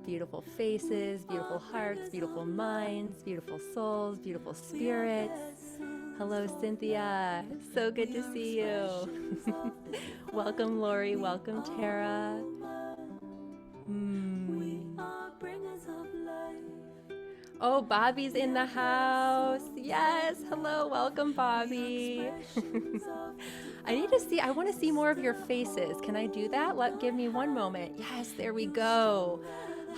Beautiful faces, beautiful hearts, beautiful minds, beautiful souls, beautiful spirits. Hello, Cynthia. So good to see you. Welcome, Lori. Welcome, Tara. Oh, Bobby's in the house. Yes. Hello. Welcome, Bobby. I want to see more of your faces. Can I do that? Give me one moment. Yes, there we go.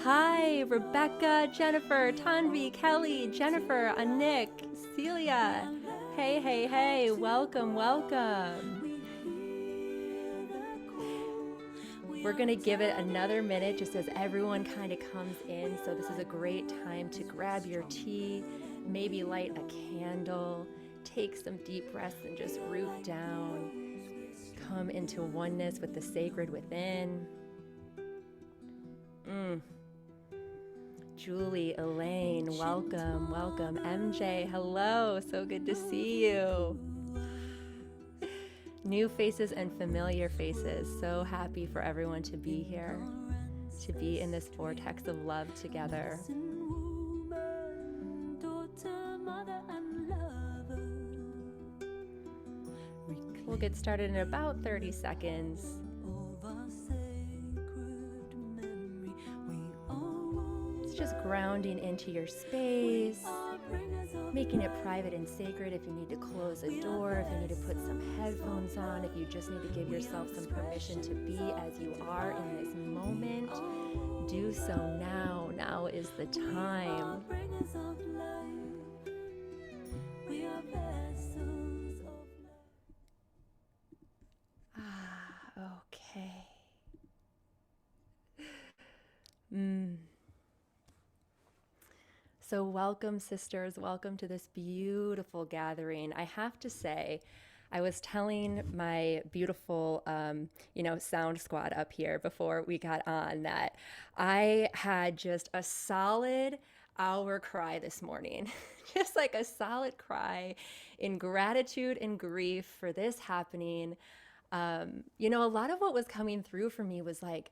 Hi, Rebecca, Jennifer, Tanvi, Kelly, Jennifer, Anik, Celia. Hey, hey, hey. Welcome, welcome. We're going to give it another minute just as everyone kind of comes in. So this is a great time to grab your tea, maybe light a candle, take some deep breaths and just root down. Come into oneness with the sacred within. Julie, Elaine, welcome, welcome. MJ, hello, so good to see you. New faces and familiar faces. So happy for everyone to be here, to be in this vortex of love together. We'll get started in about 30 seconds. It's just grounding into your space, making it private and sacred. If you need to close a door, if you need to put some headphones on, if you just need to give yourself some permission to be as you are in this moment, do so now. Now is the time. Okay. So welcome, sisters. Welcome to this beautiful gathering. I have to say, I was telling my beautiful, sound squad up here before we got on that I had just a solid hour cry this morning. Just like a solid cry in gratitude and grief for this happening. A lot of what was coming through for me was like,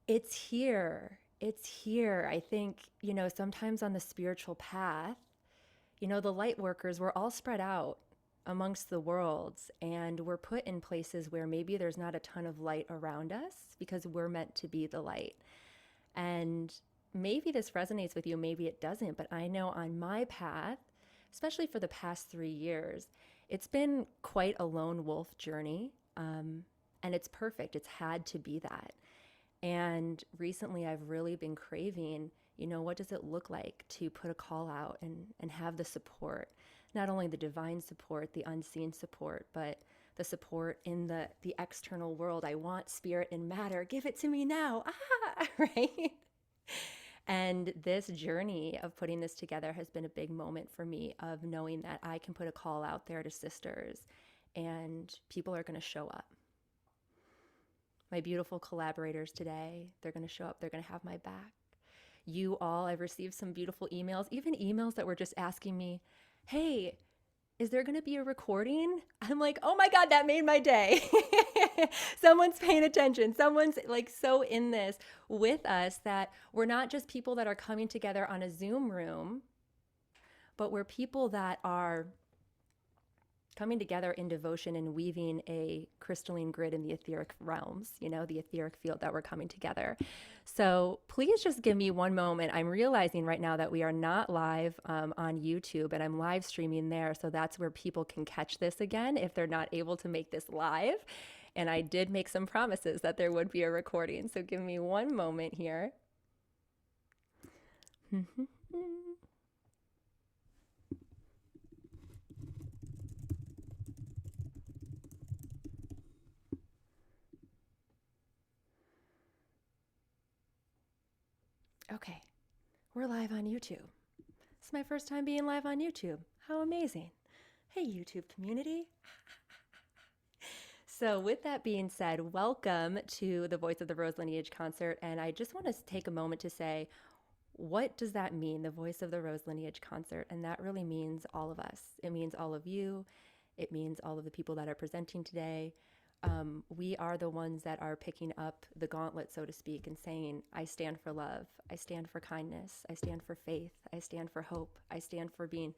it's here. It's here. I think, sometimes on the spiritual path, the light workers, we're all spread out amongst the worlds, and we're put in places where maybe there's not a ton of light around us because we're meant to be the light. And maybe this resonates with you, maybe it doesn't, but I know on my path, especially for the past 3 years, it's been quite a lone wolf journey. And it's perfect. It's had to be that. And recently I've really been craving, what does it look like to put a call out and have the support, not only the divine support, the unseen support, but the support in the external world. I want spirit and matter. Give it to me now. Right? And this journey of putting this together has been a big moment for me of knowing that I can put a call out there to sisters and people are going to show up. My beautiful collaborators today, they're going to show up. They're going to have my back. You all, I've received some beautiful emails, even emails that were just asking me, hey, is there going to be a recording? I'm like, oh my God, that made my day. Someone's paying attention. Someone's like so in this with us that we're not just people that are coming together on a Zoom room, but we're people that are coming together in devotion and weaving a crystalline grid in the etheric realms, the etheric field that we're coming together. So please just give me one moment. I'm realizing right now that we are not live on YouTube, and I'm live streaming there. So that's where people can catch this again if they're not able to make this live. And I did make some promises that there would be a recording. So give me one moment here. Okay, we're live on YouTube. It's my first time being live on YouTube. How amazing. Hey, YouTube community. So with that being said, welcome to the Voice of the Rose Lineage concert. And I just want to take a moment to say, what does that mean, the Voice of the Rose Lineage concert? And that really means all of us. It means all of you. It means all of the people that are presenting today. We are the ones that are picking up the gauntlet, so to speak, and saying, I stand for love, I stand for kindness, I stand for faith, I stand for hope, I stand for being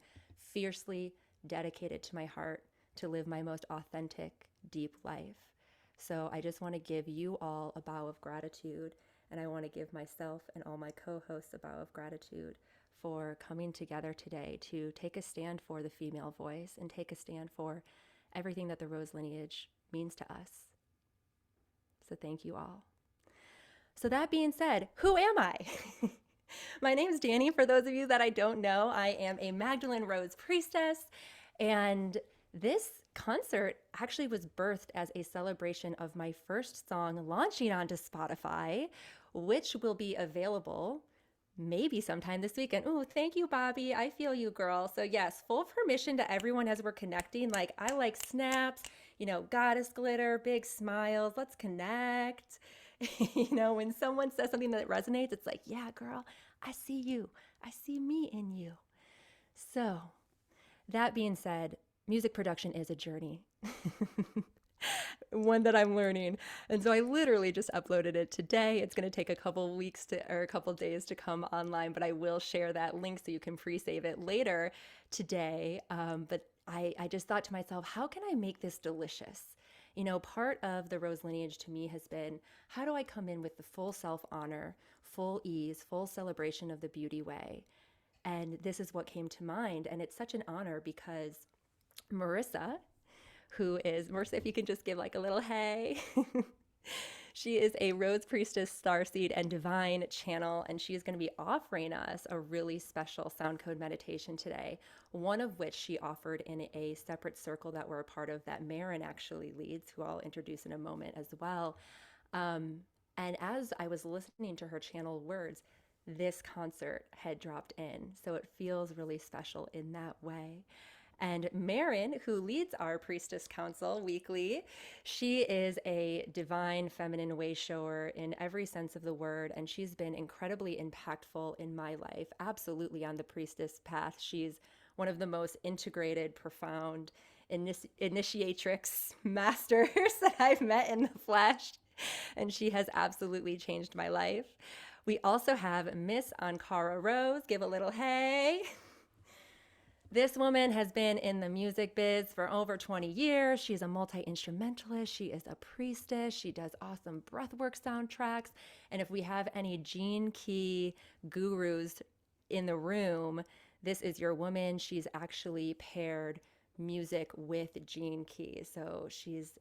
fiercely dedicated to my heart to live my most authentic, deep life. So I just want to give you all a bow of gratitude, and I want to give myself and all my co hosts a bow of gratitude for coming together today to take a stand for the female voice and take a stand for everything that the Rose lineage means to us. So thank you all. So that being said, who am I? My name is Dani. For those of you that I don't know, I am a Magdalene Rose priestess, and this concert actually was birthed as a celebration of my first song launching onto Spotify, which will be available maybe sometime this weekend. Ooh, thank you, Bobby. I feel you, girl. So yes, full permission to everyone as we're connecting. Like, I like snaps, goddess glitter, big smiles. Let's connect. When someone says something that resonates, it's like, yeah, girl, I see you. I see me in you. So that being said, music production is a journey. One that I'm learning. And so I literally just uploaded it today. It's going to take a couple weeks or a couple days to come online, but I will share that link so you can pre-save it later today. But I just thought to myself, how can I make this delicious? Part of the Rose lineage to me has been, how do I come in with the full self-honor, full ease, full celebration of the beauty way? And this is what came to mind. And it's such an honor because Marissa, Marissa, if you can just give like a little hey. She is a Rose Priestess, Starseed, and Divine channel, and she is going to be offering us a really special sound code meditation today, one of which she offered in a separate circle that we're a part of that Marin actually leads, who I'll introduce in a moment as well. And as I was listening to her channel words, this concert had dropped in, so it feels really special in that way. And Marin, who leads our Priestess Council weekly, she is a divine feminine way shower in every sense of the word, and she's been incredibly impactful in my life, absolutely on the priestess path. She's one of the most integrated, profound initiatrix masters that I've met in the flesh, and she has absolutely changed my life. We also have Miss Ankhara Rose. Give a little hey. This woman has been in the music biz for over 20 years. She's a multi-instrumentalist. She is a priestess. She does awesome breathwork soundtracks. And if we have any gene key gurus in the room, this is your woman. She's actually paired music with gene key. So she's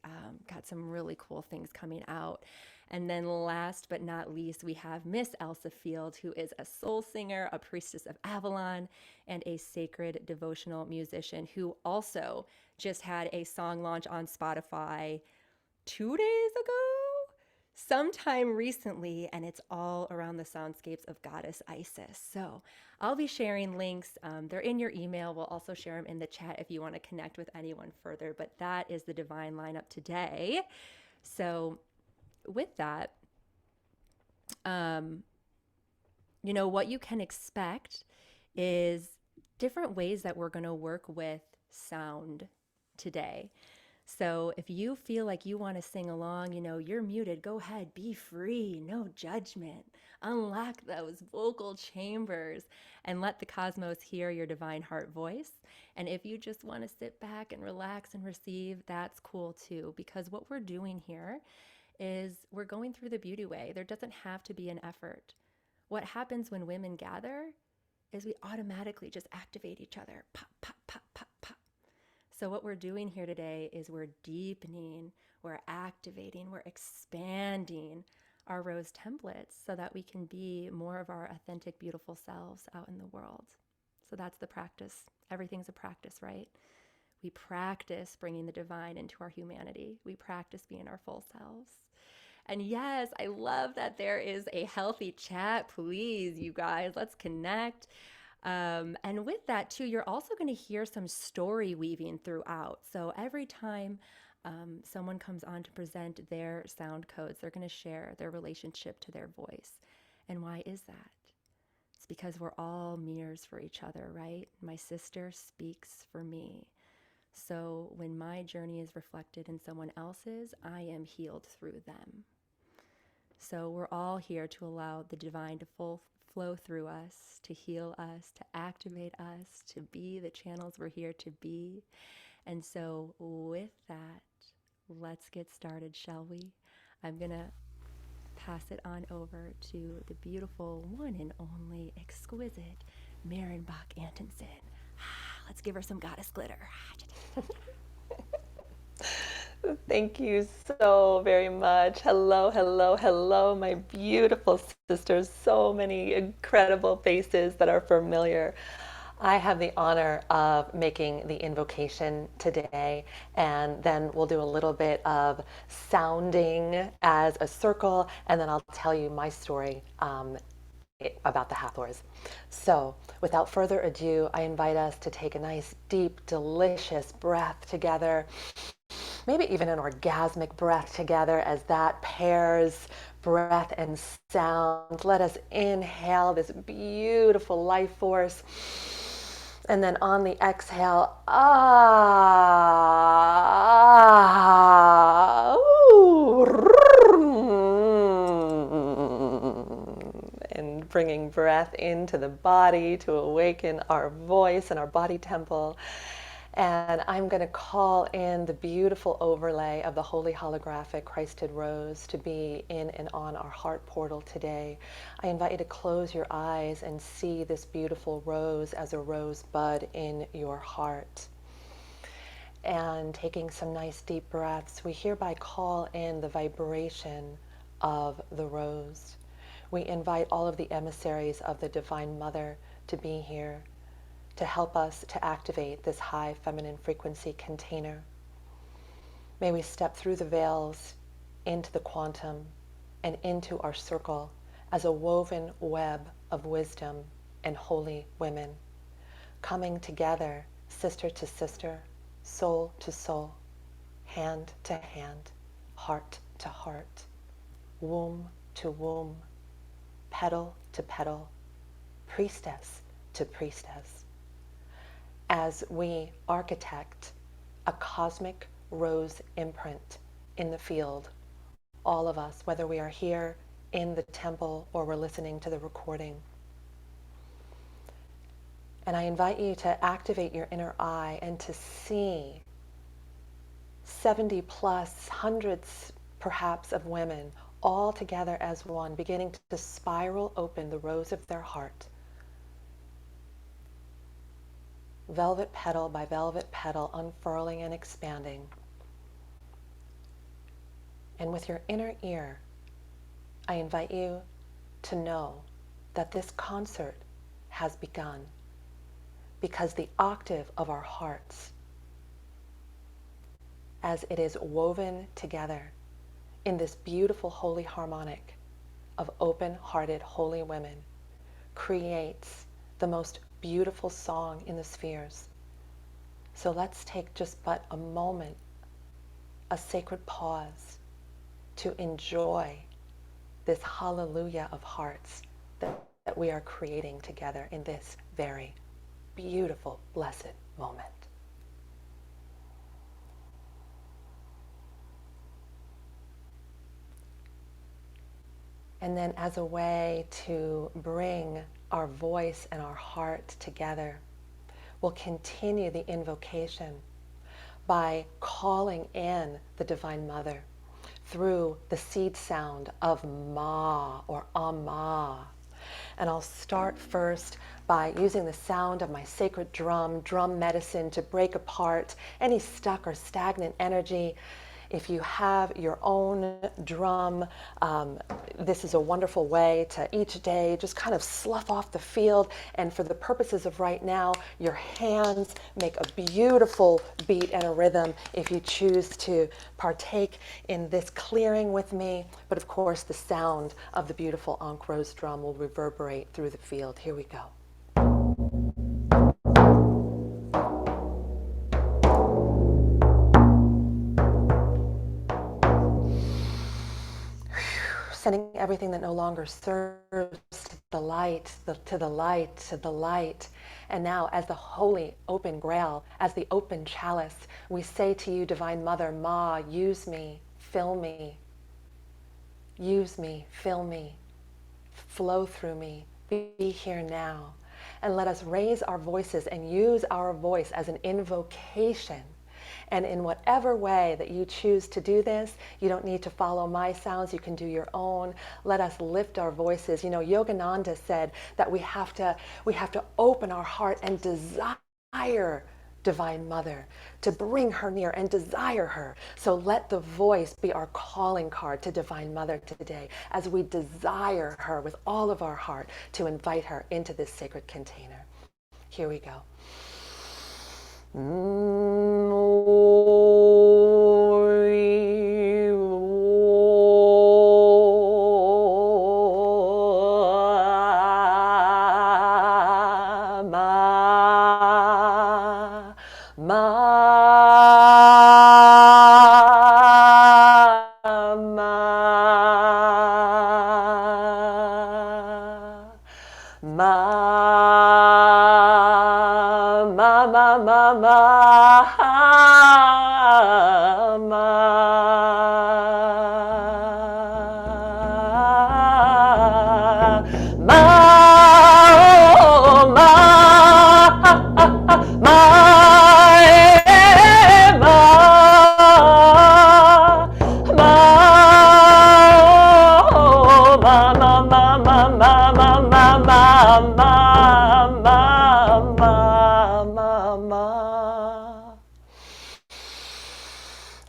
got some really cool things coming out. And then last but not least, we have Miss Elsa Field, who is a soul singer, a priestess of Avalon, and a sacred devotional musician who also just had a song launch on Spotify 2 days ago, sometime recently, and it's all around the soundscapes of goddess Isis. So I'll be sharing links. They're in your email. We'll also share them in the chat if you want to connect with anyone further, but that is the divine lineup today. So with that, what you can expect is different ways that we're going to work with sound today. So if you feel like you want to sing along, you're muted, go ahead, be free, no judgment. Unlock those vocal chambers and let the cosmos hear your divine heart voice. And if you just want to sit back and relax and receive, that's cool too, because what we're doing here is we're going through the beauty way. There doesn't have to be an effort. What happens when women gather is we automatically just activate each other. Pop, pop, pop, pop, pop. So what we're doing here today is we're deepening, we're activating, we're expanding our rose templates so that we can be more of our authentic, beautiful selves out in the world. So that's the practice. Everything's a practice, right? We practice bringing the divine into our humanity. We practice being our full selves. And yes, I love that there is a healthy chat. Please, you guys, let's connect. And with that too, you're also going to hear some story weaving throughout. So every time someone comes on to present their sound codes, they're going to share their relationship to their voice. And why is that? It's because we're all mirrors for each other, right? My sister speaks for me. So when my journey is reflected in someone else's, I am healed through them. So we're all here to allow the divine to flow through us, to heal us, to activate us, to be the channels we're here to be. And so with that, let's get started, shall we? I'm going to pass it on over to the beautiful one and only exquisite Marin Antonsen. Let's give her some goddess glitter. Thank you so very much. Hello, hello, hello, my beautiful sisters. So many incredible faces that are familiar. I have the honor of making the invocation today, and then we'll do a little bit of sounding as a circle, and then I'll tell you my story about the Hathors. So, without further ado, I invite us to take a nice, deep, delicious breath together. Maybe even an orgasmic breath together as that pairs breath and sound. Let us inhale this beautiful life force. And then on the exhale, and bringing breath into the body to awaken our voice and our body temple. And I'm going to call in the beautiful overlay of the Holy Holographic Christed Rose to be in and on our heart portal today. I invite you to close your eyes and see this beautiful rose as a rose bud in your heart. And taking some nice deep breaths, we hereby call in the vibration of the rose. We invite all of the emissaries of the Divine Mother to be here, to help us to activate this high feminine frequency container. May we step through the veils into the quantum and into our circle as a woven web of wisdom and holy women, coming together sister to sister, soul to soul, hand to hand, heart to heart, womb to womb, petal to petal, priestess to priestess, as we architect a cosmic rose imprint in the field, all of us, whether we are here in the temple or we're listening to the recording. And I invite you to activate your inner eye and to see 70 plus, hundreds perhaps of women all together as one, beginning to spiral open the rose of their heart, velvet petal by velvet petal, unfurling and expanding. And with your inner ear, I invite you to know that this concert has begun, because the octave of our hearts, as it is woven together in this beautiful holy harmonic of open-hearted holy women, creates the most beautiful song in the spheres. So let's take just but a moment, a sacred pause, to enjoy this hallelujah of hearts that we are creating together in this very beautiful, blessed moment. And then as a way to bring our voice and our heart together, we'll continue the invocation by calling in the Divine Mother through the seed sound of Ma or Amma. And I'll start first by using the sound of my sacred drum medicine, to break apart any stuck or stagnant energy. If you have your own drum, this is a wonderful way to each day just kind of slough off the field. And for the purposes of right now, your hands make a beautiful beat and a rhythm if you choose to partake in this clearing with me. But of course, the sound of the beautiful Ankh Rose drum will reverberate through the field. Here we go. Sending everything that no longer serves to the light, to the light, to the light. And now, as the holy open grail, as the open chalice, we say to you, Divine Mother, Ma, use me, fill me, use me, fill me, flow through me, be here now. And let us raise our voices and use our voice as an invocation. And in whatever way that you choose to do this, you don't need to follow my sounds, you can do your own. Let us lift our voices. You know, Yogananda said that we have to open our heart and desire Divine Mother, to bring her near and desire her. So let the voice be our calling card to Divine Mother today, as we desire her with all of our heart to invite her into this sacred container. Here we go.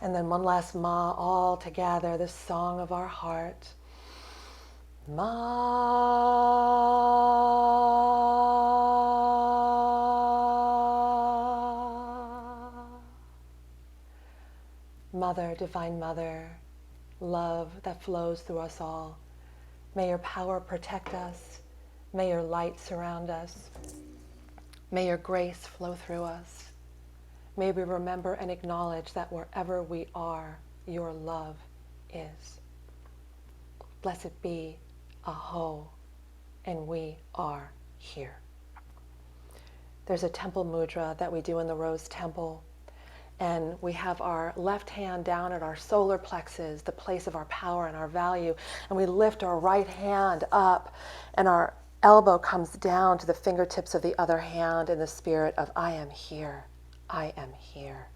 And then one last ma all together, the song of our heart. Ma. Mother, Divine Mother, love that flows through us all. May your power protect us. May your light surround us. May your grace flow through us. May we remember and acknowledge that wherever we are, your love is. Blessed be Aho, and we are here. There's a temple mudra that we do in the Rose Temple, and we have our left hand down at our solar plexus, the place of our power and our value, and we lift our right hand up, and our elbow comes down to the fingertips of the other hand in the spirit of I am here, I am here,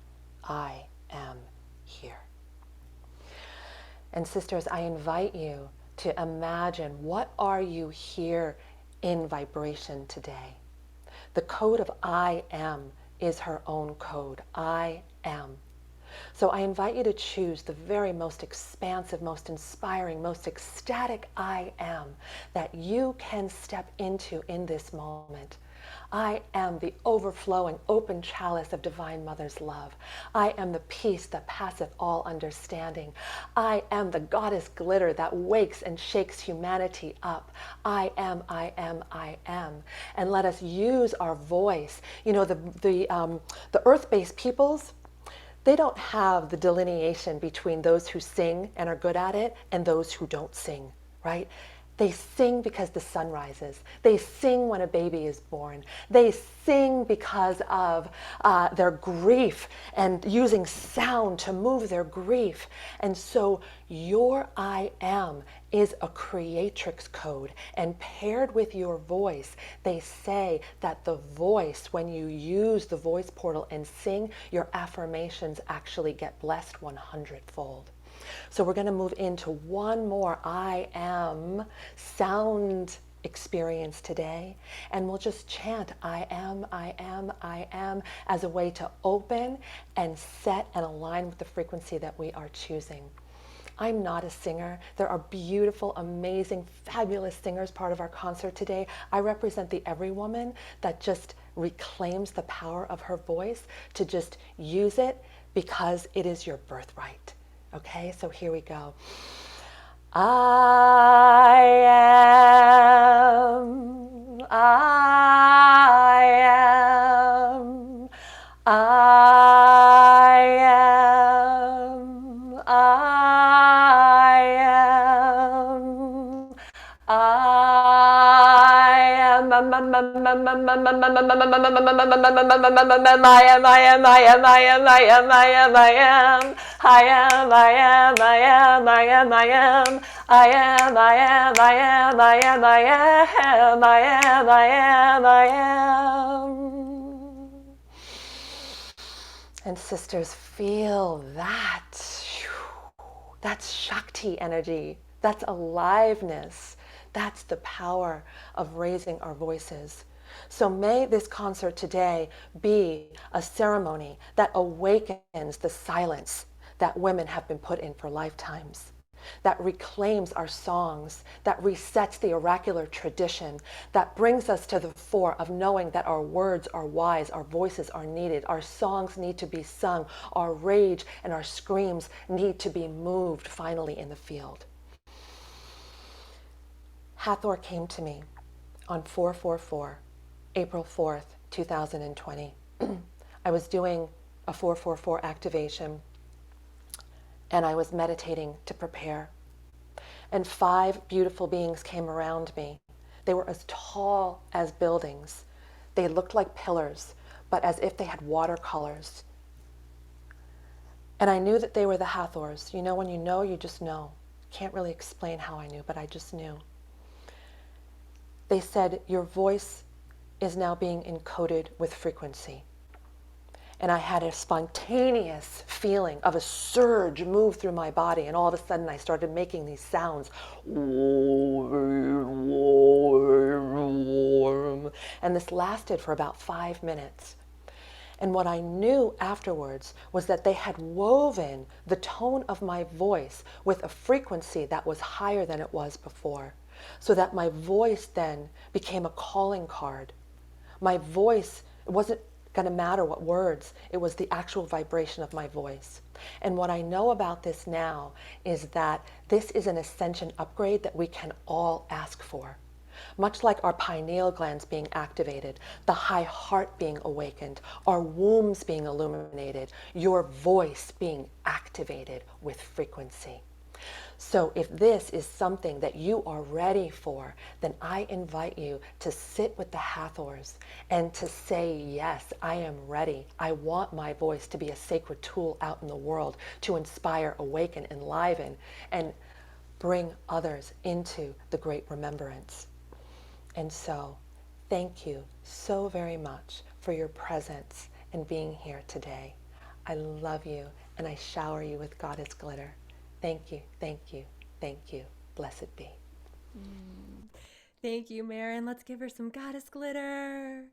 I am here. And sisters, I invite you to imagine, what are you here in vibration today? The code of I am is her own code. I am. So I invite you to choose the very most expansive, most inspiring, most ecstatic I am that you can step into in this moment. I am the overflowing, open chalice of Divine Mother's love. I am the peace that passeth all understanding. I am the goddess glitter that wakes and shakes humanity up. I am, I am, I am. And let us use our voice. You know, the earth-based peoples, they don't have the delineation between those who sing and are good at it and those who don't sing, right? They sing because the sun rises. They sing when a baby is born. They sing because of their grief and using sound to move their grief. And so your I am is a creatrix code. And paired with your voice, they say that the voice, when you use the voice portal and sing, your affirmations actually get blessed 100-fold. So we're going to move into one more I am sound experience today, and we'll just chant I am, I am, I am as a way to open and set and align with the frequency that we are choosing. I'm not a singer. There are beautiful, amazing, fabulous singers part of our concert today. I represent the every woman that just reclaims the power of her voice to just use it because it is your birthright. Okay, so here we go. I am, I am, I am, I am, I And sisters, feel that. That's Shakti energy. That's aliveness. That's the power of raising our voices. So may this concert today be a ceremony that awakens the silence that women have been put in for lifetimes, that reclaims our songs, that resets the oracular tradition, that brings us to the fore of knowing that our words are wise, our voices are needed, our songs need to be sung, our rage and our screams need to be moved finally in the field. Hathor came to me on 444, April 4th, 2020. I was doing a 444 activation and I was meditating to prepare. And 5 beautiful beings came around me. They were as tall as buildings. They looked like pillars, but as if they had watercolors. And I knew that they were the Hathors. You know, you just know. Can't really explain how I knew, but I just knew. They said, your voice is now being encoded with frequency. And I had a spontaneous feeling of a surge move through my body. And all of a sudden I started making these sounds. And this lasted for about 5 minutes. And what I knew afterwards was that they had woven the tone of my voice with a frequency that was higher than it was before. So that my voice then became a calling card. My voice, it wasn't going to matter what words, it was the actual vibration of my voice. And what I know about this now is that this is an ascension upgrade that we can all ask for. Much like our pineal glands being activated, the high heart being awakened, our wombs being illuminated, your voice being activated with frequency. So if this is something that you are ready for, then I invite you to sit with the Hathors and to say, yes, I am ready. I want my voice to be a sacred tool out in the world to inspire, awaken, enliven, and bring others into the great remembrance. And so, thank you so very much for your presence and being here today. I love you and I shower you with Goddess glitter. Thank you, thank you, thank you. Blessed be. Thank you, Marin. Let's give her some goddess glitter.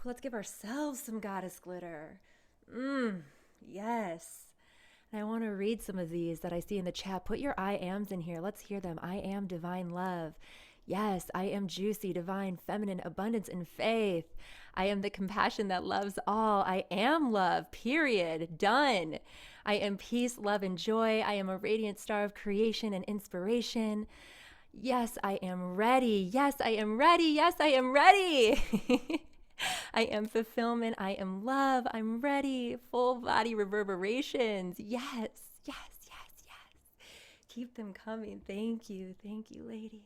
Let's give ourselves some goddess glitter. Yes. And I want to read some of these that I see in the chat. Put your I ams in here. Let's hear them. I am divine love. Yes, I am juicy, divine, feminine, abundance, and faith. I am the compassion that loves all. I am love, period. Done. I am peace, love, and joy. I am a radiant star of creation and inspiration. Yes, I am ready. Yes, I am ready. Yes, I am ready. I am fulfillment. I am love. I'm ready. Full body reverberations. Yes, yes, yes, yes. Keep them coming. Thank you. Thank you, ladies.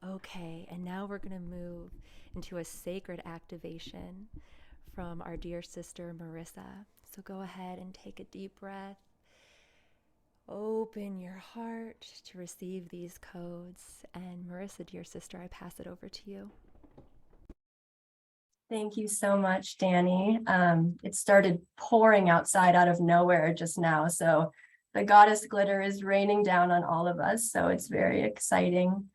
Okay, and now we're going to move into a sacred activation from our dear sister Marissa. So go ahead and take a deep breath. Open your heart to receive these codes. And Marissa, dear sister, I pass it over to you. Thank you so much, Dani. It started pouring outside out of nowhere just now. So the goddess glitter is raining down on all of us. So it's very exciting.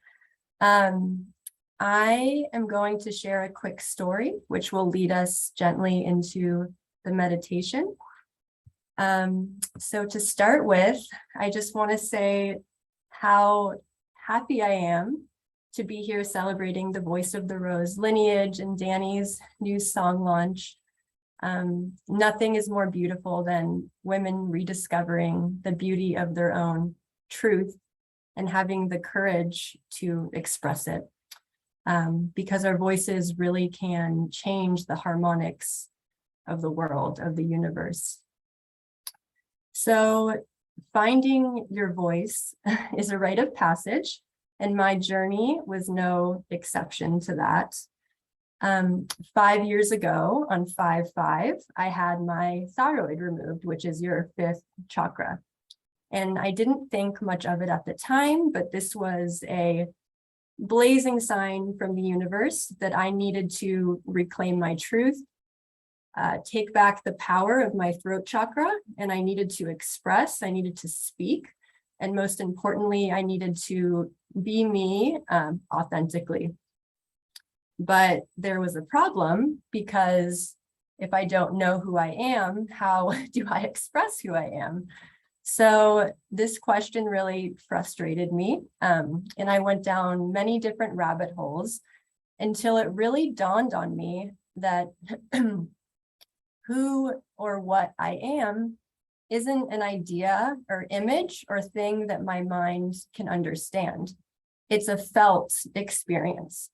I am going to share a quick story, which will lead us gently into the meditation. So to start with, I just want to say how happy I am to be here celebrating the Voice of the Rose Lineage and Dani's new song launch. Nothing is more beautiful than women rediscovering the beauty of their own truth and having the courage to express it. Because our voices really can change the harmonics of the world, of the universe. So finding your voice is a rite of passage, And my journey was no exception to that. 5 years ago on 5/5, I had my thyroid removed, which is your fifth chakra. And I didn't think much of it at the time, but this was a blazing sign from the universe that I needed to reclaim my truth, take back the power of my throat chakra, and I needed to express, I needed to speak, and most importantly, I needed to be me authentically. But there was a problem, because if I don't know who I am, how do I express who I am? So this question really frustrated me. And I went down many different rabbit holes until it really dawned on me that who or what I am isn't an idea or image or thing that my mind can understand. It's a felt experience.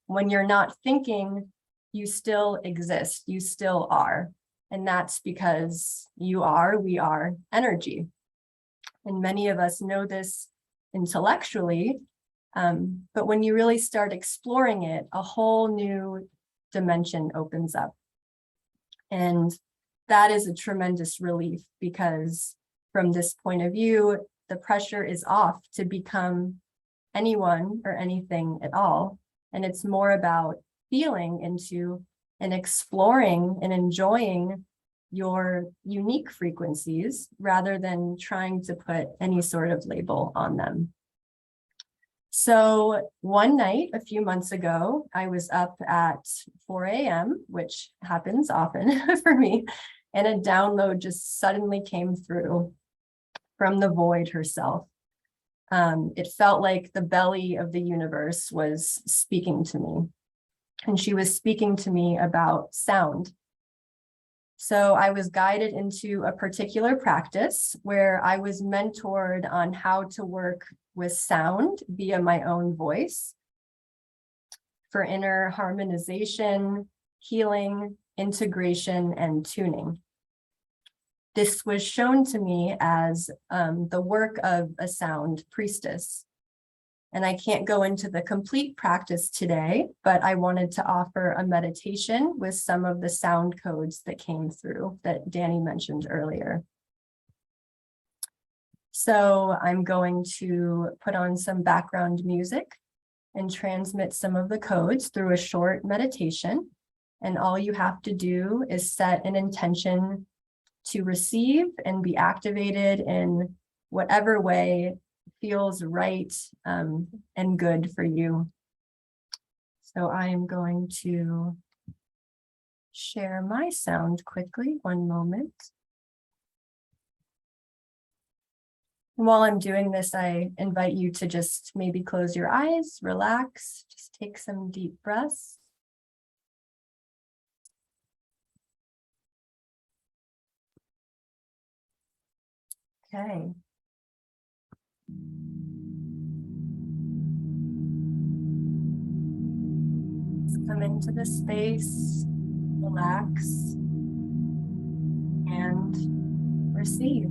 When you're not thinking, you still exist, you still are. And that's because we are energy. And many of us know this intellectually, but when you really start exploring it, a whole new dimension opens up. And that is a tremendous relief, because from this point of view, the pressure is off to become anyone or anything at all. And it's more about feeling into and exploring and enjoying your unique frequencies rather than trying to put any sort of label on them. So one night a few months ago, I was up at 4 a.m., which happens often for me, and a download just suddenly came through from the void herself. It felt like the belly of the universe was speaking to me, and she was speaking to me about sound. So I was guided into a particular practice where I was mentored on how to work with sound via my own voice for inner harmonization, healing, integration, and tuning. This was shown to me as the work of a sound priestess. And I can't go into the complete practice today, but I wanted to offer a meditation with some of the sound codes that came through that Dani mentioned earlier. So I'm going to put on some background music and transmit some of the codes through a short meditation. And all you have to do is set an intention to receive and be activated in whatever way feels right and good for you. So I am going to share my sound quickly, one moment. And while I'm doing this, I invite you to just maybe close your eyes, relax, just take some deep breaths. Okay. Let's come into the space, relax, and receive.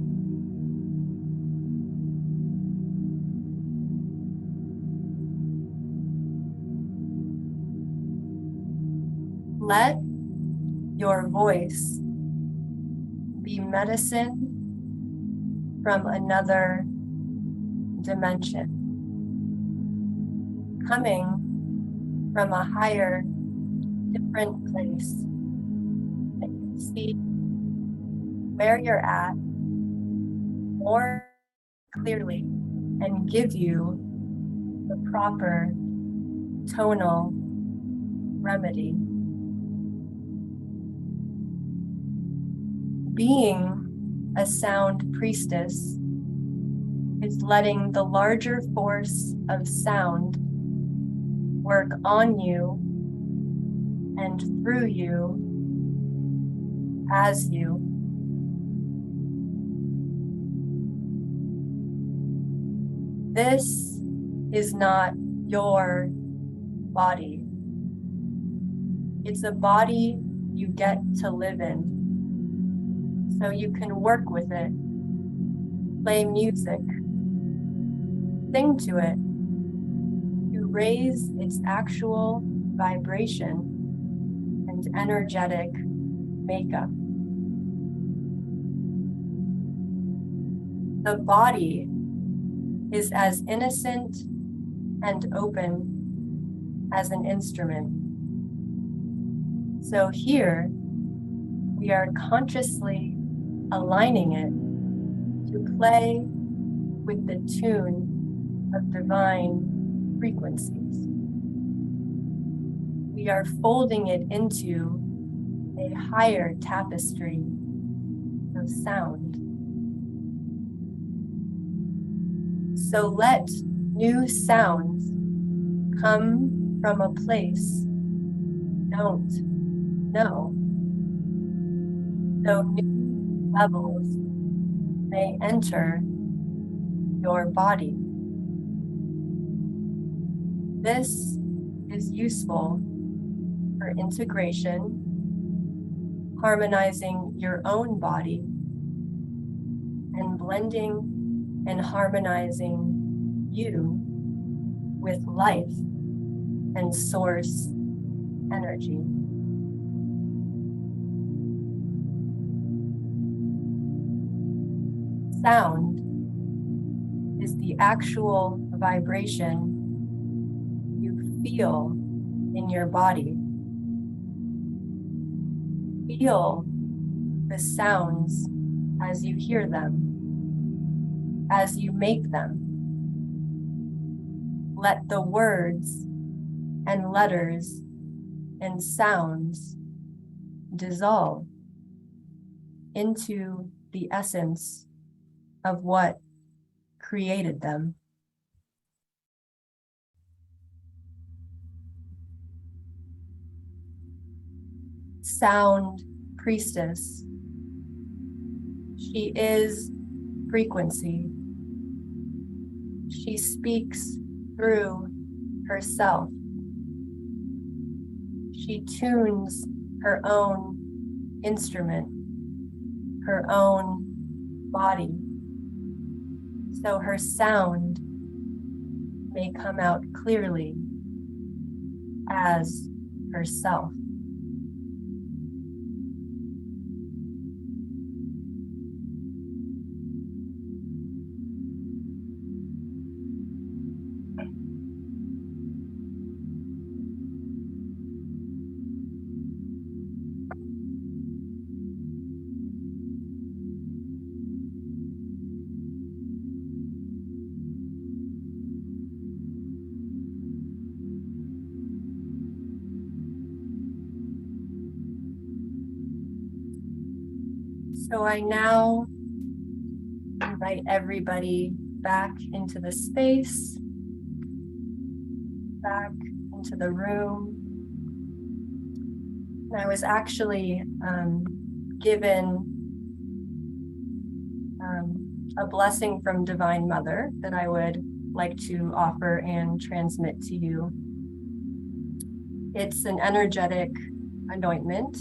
Let your voice be medicine from another dimension, coming from a higher, different place that you can see where you're at more clearly and give you the proper tonal remedy. Being a sound priestess is letting the larger force of sound work on you and through you as you. This is not your body. It's a body you get to live in. So you can work with it, play music, sing to it, raise its actual vibration and energetic makeup. The body is as innocent and open as an instrument. So here, we are consciously aligning it to play with the tune of divine frequencies. We are folding it into a higher tapestry of sound. So let new sounds come from a place you don't know. So new levels may enter your body. This is useful for integration, harmonizing your own body, and blending and harmonizing you with life and source energy. Sound is the actual vibration you feel in your body. Feel the sounds as you hear them, as you make them. Let the words and letters and sounds dissolve into the essence of what created them. Sound priestess. She is frequency. She speaks through herself. She tunes her own instrument, her own body, so her sound may come out clearly as herself. So I now invite everybody back into the space, back into the room. And I was actually given a blessing from Divine Mother that I would like to offer and transmit to you. It's an energetic anointment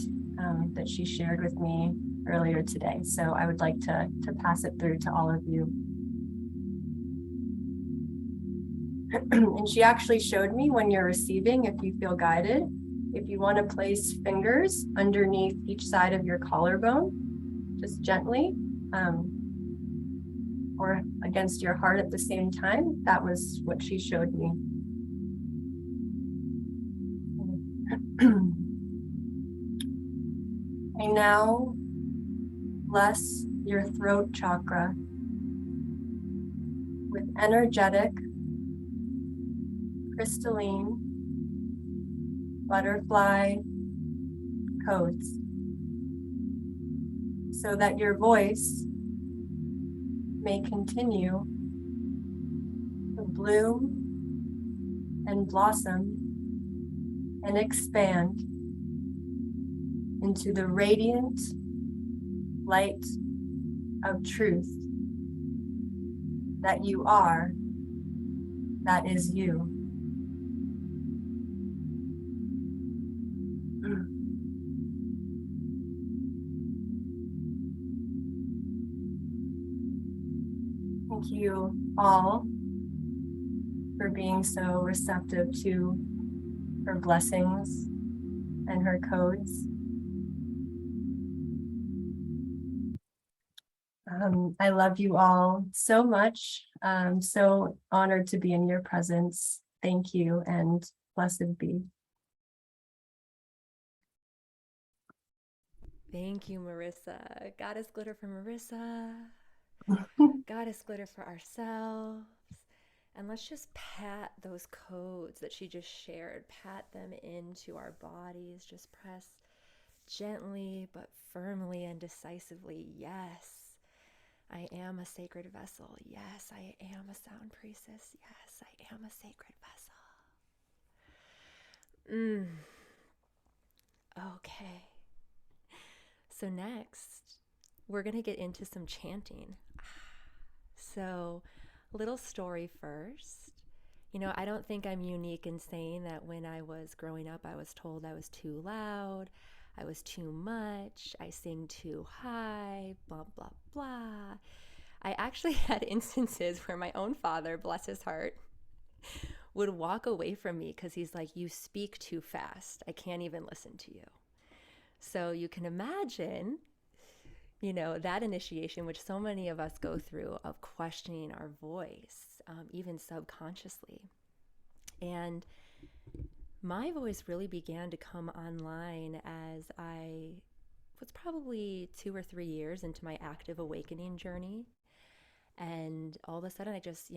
that she shared with me earlier today. So I would like to pass it through to all of you. And she actually showed me when you're receiving, if you feel guided, if you want to place fingers underneath each side of your collarbone, just gently, or against your heart at the same time. That was what she showed me. I now bless your throat chakra with energetic, crystalline, butterfly codes, so that your voice may continue to bloom and blossom and expand into the radiant light of truth that you are, that is you. Thank you all for being so receptive to her blessings and her codes. I love you all so much. So honored to be in your presence. Thank you and blessed be. Thank you, Marissa. Goddess glitter for Marissa. Goddess glitter for ourselves. And let's just pat those codes that she just shared, pat them into our bodies. Just press gently but firmly and decisively. Yes, I am a sacred vessel. Yes, I am a sound priestess. Yes, I am a sacred vessel. Okay. So next, we're going to get into some chanting. So, little story first. You know, I don't think I'm unique in saying that when I was growing up, I was told I was too loud, I was too much, I sing too high, blah, blah, blah. I actually had instances where my own father, bless his heart, would walk away from me because he's like, you speak too fast. I can't even listen to you. So you can imagine, you know, that initiation, which so many of us go through, of questioning our voice, even subconsciously. And my voice really began to come online as I was probably 2 or 3 years into my active awakening journey. And all of a sudden, I just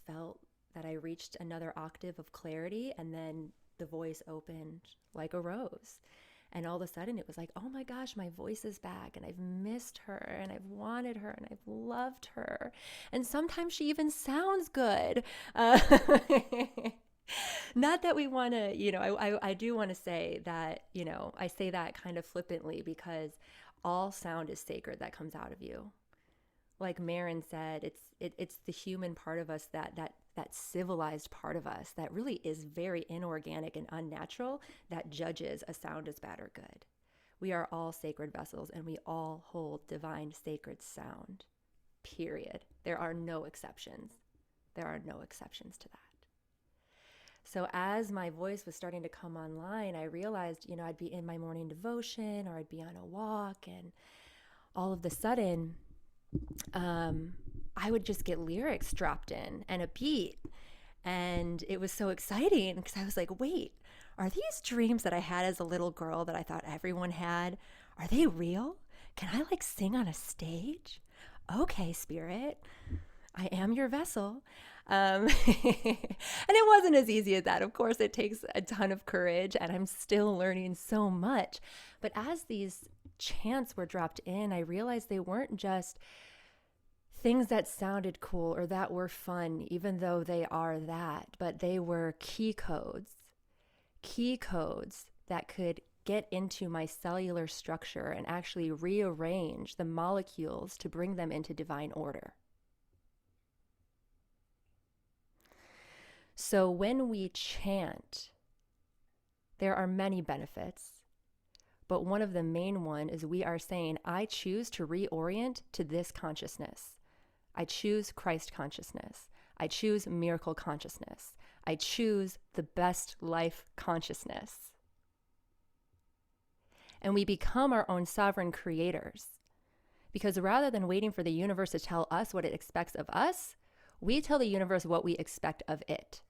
felt that I reached another octave of clarity, and then the voice opened like a rose. And all of a sudden it was like, oh my gosh, my voice is back, and I've missed her, and I've wanted her, and I've loved her. And sometimes she even sounds good. Not that we want to, I do want to say that, I say that kind of flippantly because all sound is sacred that comes out of you. Like Marin said, it's the human part of us, that civilized part of us that really is very inorganic and unnatural, that judges a sound as bad or good. We are all sacred vessels, and we all hold divine sacred sound. Period. There are no exceptions. There are no exceptions to that. So as my voice was starting to come online, I realized, I'd be in my morning devotion or I'd be on a walk, and all of a sudden, I would just get lyrics dropped in and a beat. And it was so exciting because I was like, wait, are these dreams that I had as a little girl that I thought everyone had, are they real? Can I like sing on a stage? Okay, spirit, I am your vessel. And it wasn't as easy as that. Of course, it takes a ton of courage, and I'm still learning so much. But as these chants were dropped in, I realized they weren't just things that sounded cool or that were fun, even though they are that, but they were key codes that could get into my cellular structure and actually rearrange the molecules to bring them into divine order. So when we chant, there are many benefits, but one of the main one is we are saying, I choose to reorient to this consciousness. I choose Christ consciousness. I choose miracle consciousness. I choose the best life consciousness. And we become our own sovereign creators. Because rather than waiting for the universe to tell us what it expects of us, we tell the universe what we expect of it.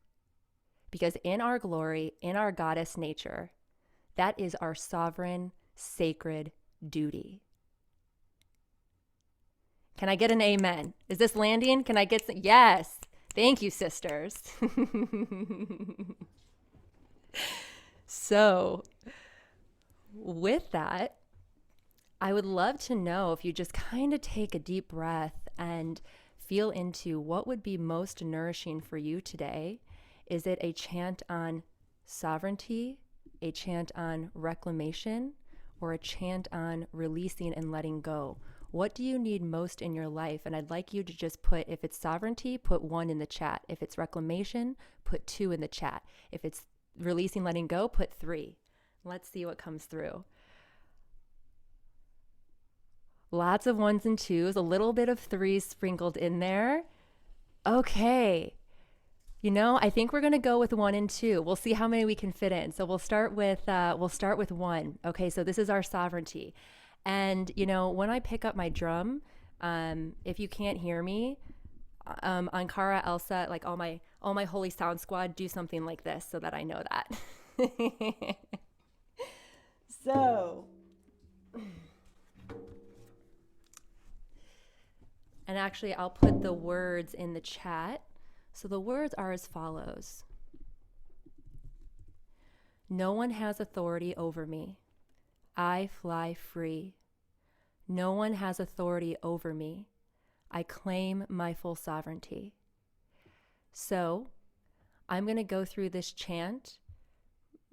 Because in our glory, in our goddess nature, that is our sovereign, sacred duty. Can I get an amen? Is this landing? Can I get some? Yes. Thank you, sisters. So, with that, I would love to know if you just kind of take a deep breath and feel into what would be most nourishing for you today. Is it a chant on sovereignty, a chant on reclamation, or a chant on releasing and letting go? What do you need most in your life? And I'd like you to just put, if it's sovereignty, put 1 in the chat. If it's reclamation, put 2 in the chat. If it's releasing, letting go, put 3. Let's see what comes through. Lots of 1s and 2s, a little bit of 3s sprinkled in there. Okay. I think we're gonna go with 1 and 2. We'll see how many we can fit in. So we'll start with 1. Okay, so this is our sovereignty, and when I pick up my drum, if you can't hear me, Ankhara, Elsa, like all my holy sound squad, do something like this so that I know that. So, and actually, I'll put the words in the chat. So the words are as follows: No one has authority over me. I fly free. No one has authority over me. I claim my full sovereignty. So I'm going to go through this chant,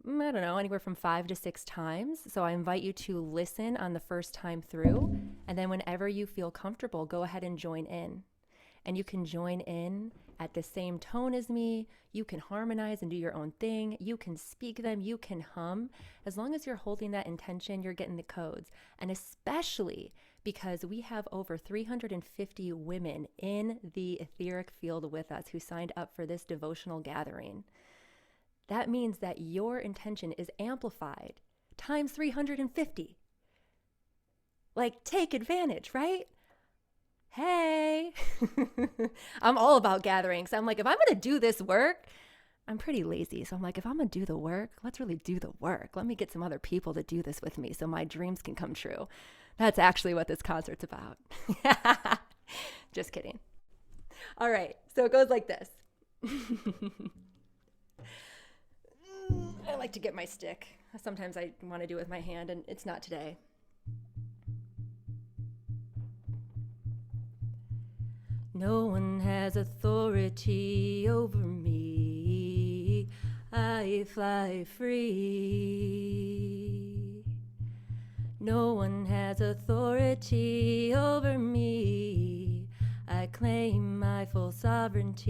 I don't know, anywhere from 5 to 6 times. So I invite you to listen on the first time through. And then whenever you feel comfortable, go ahead and join in. And you can join in at the same tone as me. You can harmonize and do your own thing. You can speak them. You can hum. As long as you're holding that intention, you're getting the codes. And especially because we have over 350 women in the etheric field with us who signed up for this devotional gathering. That means that your intention is amplified times 350. Like, take advantage, right? Hey, I'm all about gatherings. I'm like, if I'm going to do this work, I'm pretty lazy. So I'm like, if I'm going to do the work, let's really do the work. Let me get some other people to do this with me so my dreams can come true. That's actually what this concert's about. Just kidding. All right. So it goes like this. I like to get my stick. Sometimes I want to do it with my hand, and it's not today. No one has authority over me. I fly free. No one has authority over me. I claim my full sovereignty.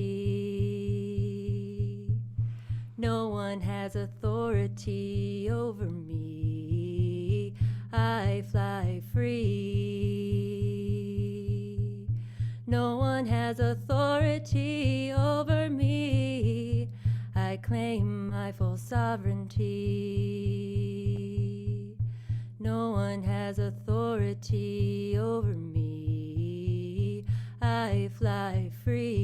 No one has authority over me. I fly free. No one has authority over me. I claim my full sovereignty. No one has authority over me. I fly free.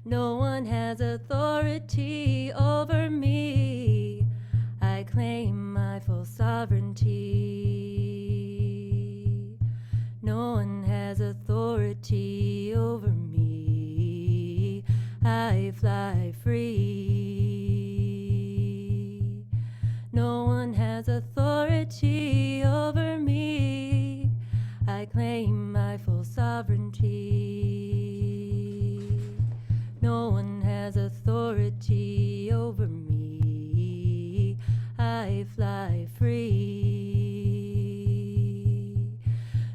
No one has authority over me. I claim my full sovereignty. No one has authority over me. I fly free. No one has authority over me. I claim my full sovereignty. No one has authority over me. I fly free.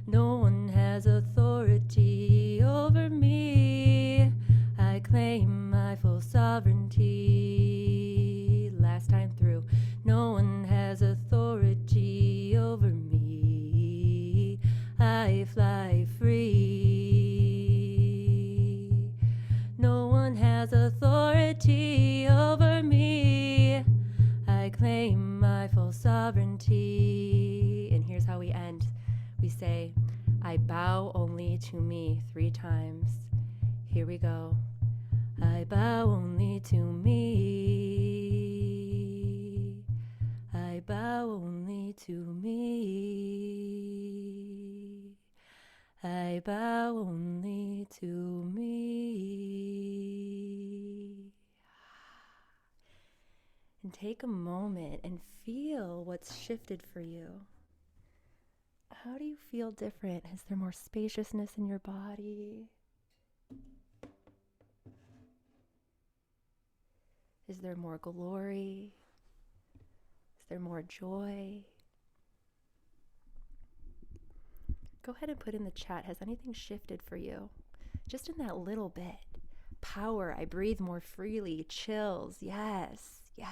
No one has authority over me. I claim my full sovereignty. Last time through. No one has authority over me. I fly free. No one has authority over me. I claim my full sovereignty. And here's how we end. We say, I bow only to me 3 times. Here we go. I bow only to me. I bow only to me. I bow only to me. And take a moment and feel what's shifted for you. How do you feel different? Is there more spaciousness in your body? Is there more glory? Is there more joy? Go ahead and put in the chat, has anything shifted for you? Just in that little bit. Power, I breathe more freely. Chills, yes, yes.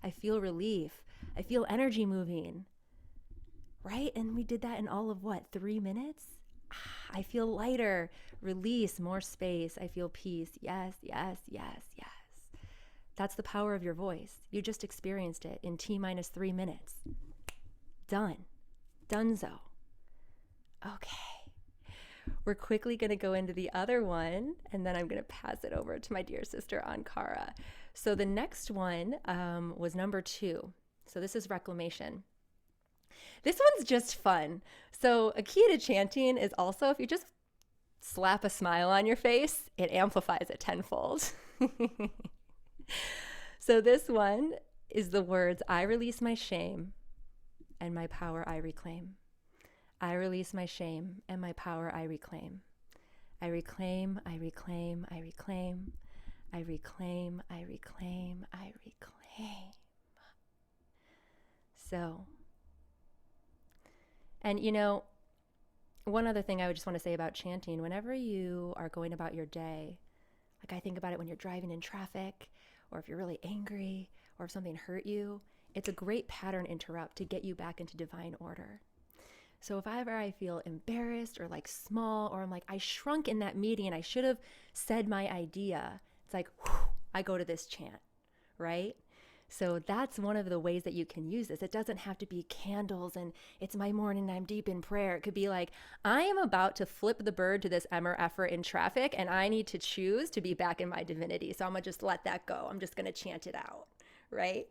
I feel relief. I feel energy moving. Right? And we did that in all of what, 3 minutes? I feel lighter. Release, more space. I feel peace. Yes, yes, yes, yes. That's the power of your voice. You just experienced it in T minus 3 minutes. Done. Donezo. Okay. We're quickly going to go into the other one, and then I'm going to pass it over to my dear sister, Ankhara. So the next one was number 2. So this is reclamation. This one's just fun. So a key to chanting is also if you just slap a smile on your face, it amplifies it tenfold. So this one is the words, I release my shame and my power I reclaim. I release my shame and my power I reclaim. I reclaim, I reclaim, I reclaim. I reclaim, I reclaim, I reclaim. So, and you know, one other thing I would just want to say about chanting, whenever you are going about your day, like I think about it when you're driving in traffic, or if you're really angry, or if something hurt you, it's a great pattern interrupt to get you back into divine order. So if ever I feel embarrassed or like small, or I'm like, I shrunk in that meeting and I should have said my idea, it's like, whew, I go to this chant, right? So that's one of the ways that you can use this. It doesn't have to be candles and it's my morning and I'm deep in prayer. It could be like, I am about to flip the bird to this emmer effer in traffic and I need to choose to be back in my divinity. So I'm going to just let that go. I'm just going to chant it out, right?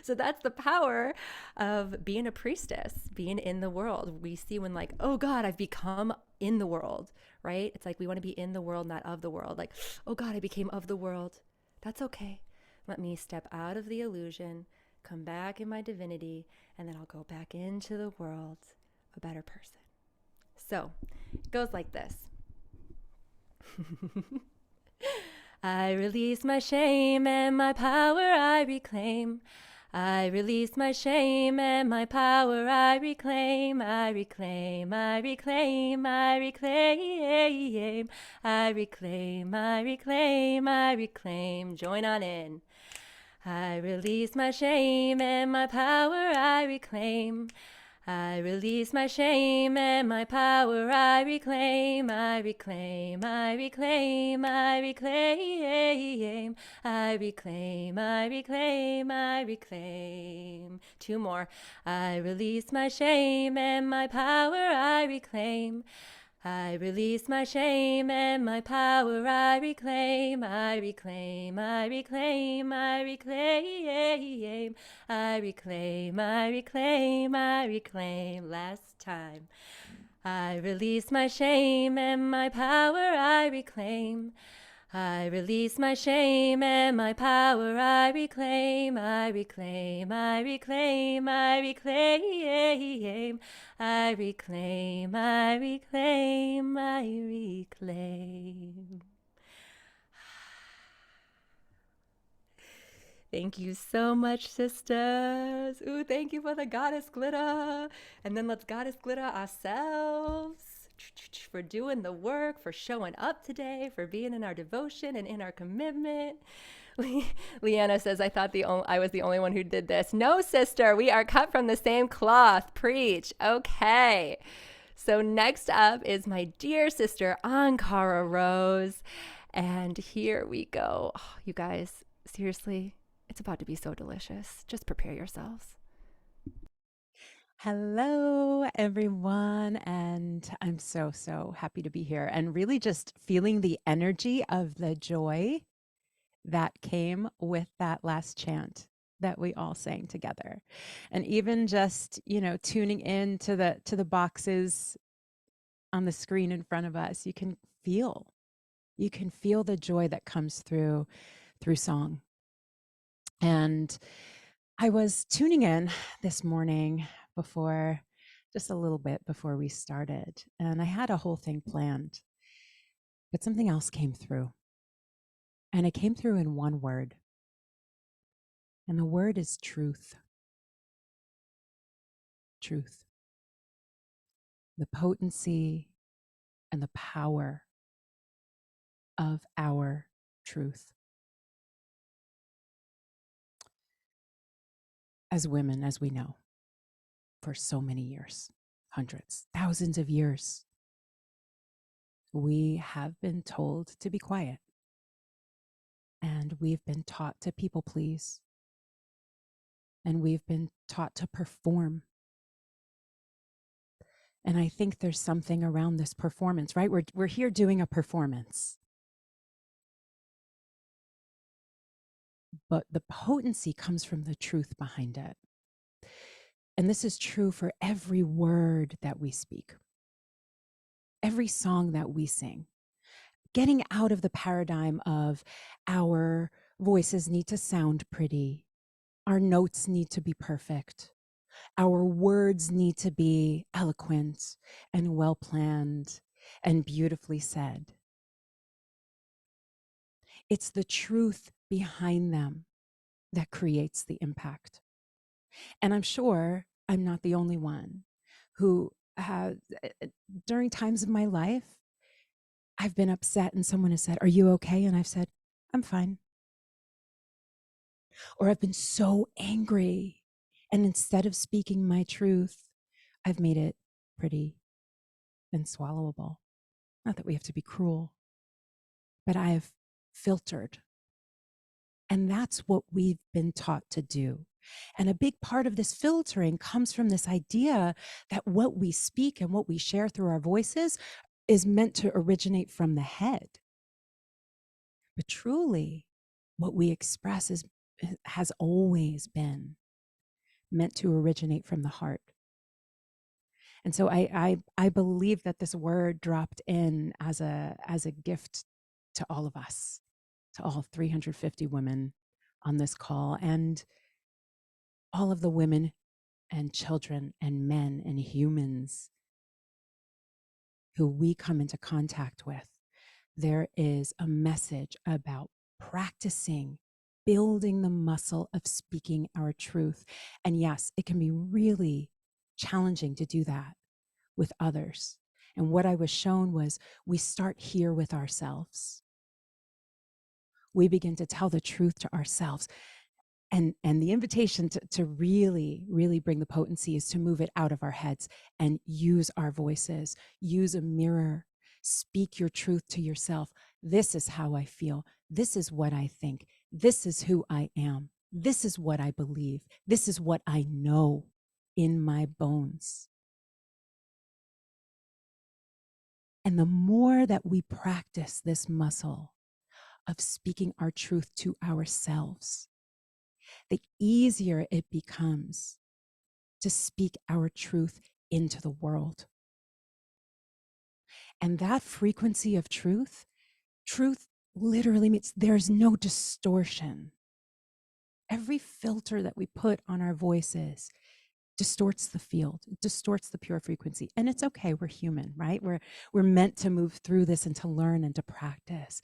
So that's the power of being a priestess, being in the world. We see when like, oh God, I've become in the world, right? It's like we want to be in the world, not of the world. Like, oh God, I became of the world. That's okay. Let me step out of the illusion, come back in my divinity, and then I'll go back into the world a better person. So it goes like this. I release my shame and my power I reclaim. I release my shame and my power I reclaim. I reclaim, I reclaim, I reclaim. I reclaim, I reclaim, I reclaim. Join on in. I release my shame and my power I reclaim. I release my shame and my power I reclaim. I reclaim, I reclaim, I reclaim. I reclaim, I reclaim, I reclaim. 2 more. I release my shame and my power I reclaim. I release my shame and my power I reclaim. I reclaim, I reclaim, I reclaim. I reclaim, I reclaim, I reclaim. Last time. I release my shame and my power I reclaim. I release my shame and my power I reclaim. I reclaim, I reclaim, I reclaim. I reclaim, I reclaim, I reclaim. Thank you so much, sisters. Ooh, thank you for the goddess glitter. And then let's goddess glitter ourselves for doing the work, for showing up today, for being in our devotion and in our commitment. Leanna says, I was the only one who did this. No, sister, we are cut from the same cloth. Preach. Okay. So next up is my dear sister, Ankhara Rose. And here we go. Oh, you guys, seriously, it's about to be so delicious. Just prepare yourselves. Hello, everyone. And I'm so happy to be here and really just feeling the energy of the joy that came with that last chant that we all sang together. And even just, tuning in to the boxes on the screen in front of us, you can feel the joy that comes through song. And I was tuning in this morning just a little bit before we started, and I had a whole thing planned, but something else came through, and it came through in one word, and the word is truth. Truth. The potency and the power of our truth. As women, as we know, for so many years, hundreds, thousands of years, we have been told to be quiet. And we've been taught to people please. And we've been taught to perform. And I think there's something around this performance, right? We're here doing a performance. But the potency comes from the truth behind it. And this is true for every word that we speak, every song that we sing. Getting out of the paradigm of our voices need to sound pretty, our notes need to be perfect, our words need to be eloquent and well planned and beautifully said. It's the truth behind them that creates the impact. And I'm sure I'm not the only one who has, during times of my life, I've been upset and someone has said, "Are you okay?" And I've said, "I'm fine." Or I've been so angry, and instead of speaking my truth, I've made it pretty and swallowable. Not that we have to be cruel, but I've filtered. And that's what we've been taught to do. And a big part of this filtering comes from this idea that what we speak and what we share through our voices is meant to originate from the head. But truly, what we express has always been meant to originate from the heart. And so I believe that this word dropped in as a gift to all of us, to all 350 women on this call, and all of the women and children and men and humans who we come into contact with. There is a message about practicing, building the muscle of speaking our truth. And yes, it can be really challenging to do that with others. And what I was shown was we start here with ourselves. We begin to tell the truth to ourselves. And the invitation to really bring the potency is to move it out of our heads and use our voices, use a mirror, speak your truth to yourself. This is how I feel. This is what I think. This is who I am. This is what I believe. This is what I know in my bones. And the more that we practice this muscle of speaking our truth to ourselves, the easier it becomes to speak our truth into the world. And that frequency of truth literally means there's no distortion. Every filter that we put on our voices distorts the field, distorts the pure frequency. And it's okay, we're human, right? We're meant to move through this and to learn and to practice.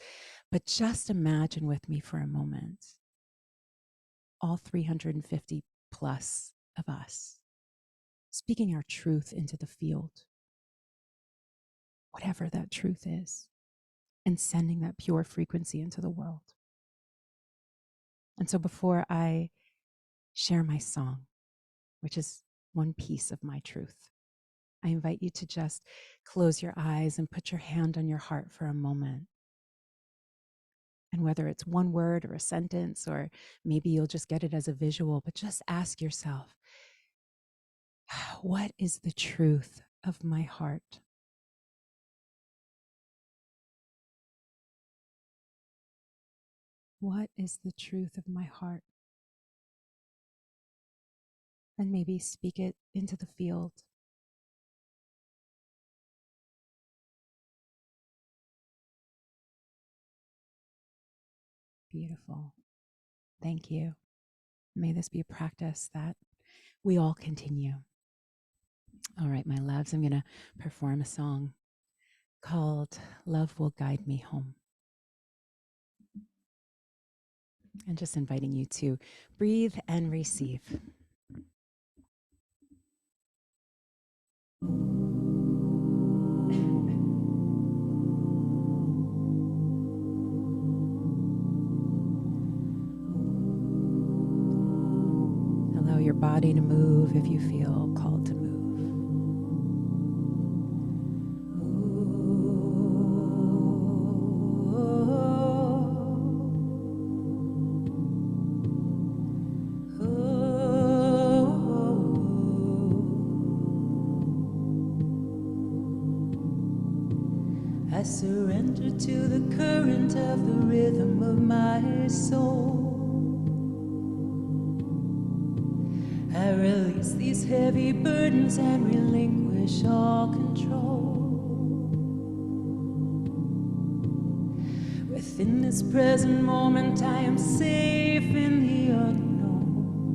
But just imagine with me for a moment, all 350 plus of us, speaking our truth into the field, whatever that truth is, and sending that pure frequency into the world. And so before I share my song, which is one piece of my truth, I invite you to just close your eyes and put your hand on your heart for a moment. And whether it's one word or a sentence, or maybe you'll just get it as a visual, but just ask yourself, what is the truth of my heart? What is the truth of my heart? And maybe speak it into the field. Beautiful. Thank you. May this be a practice that we all continue. All right, my loves, I'm going to perform a song called Love Will Guide Me Home. And just inviting you to breathe and receive. Allow your body to move if you feel called to move. to the current of the rhythm of my soul. I release these heavy burdens and relinquish all control. Within this present moment, I am safe in the unknown.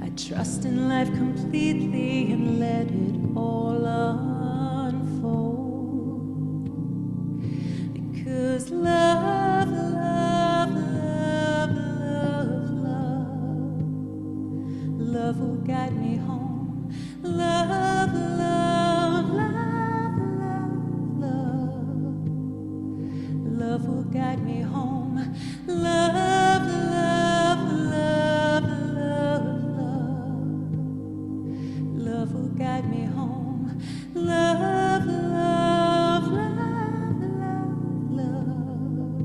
I trust in life completely and let it all unfold. Because love, love, love, love, love, love will guide me home. Love, love, love, love, love will guide me home. Love, love, love, love, love, love will guide me home. Love, love, love, love, love.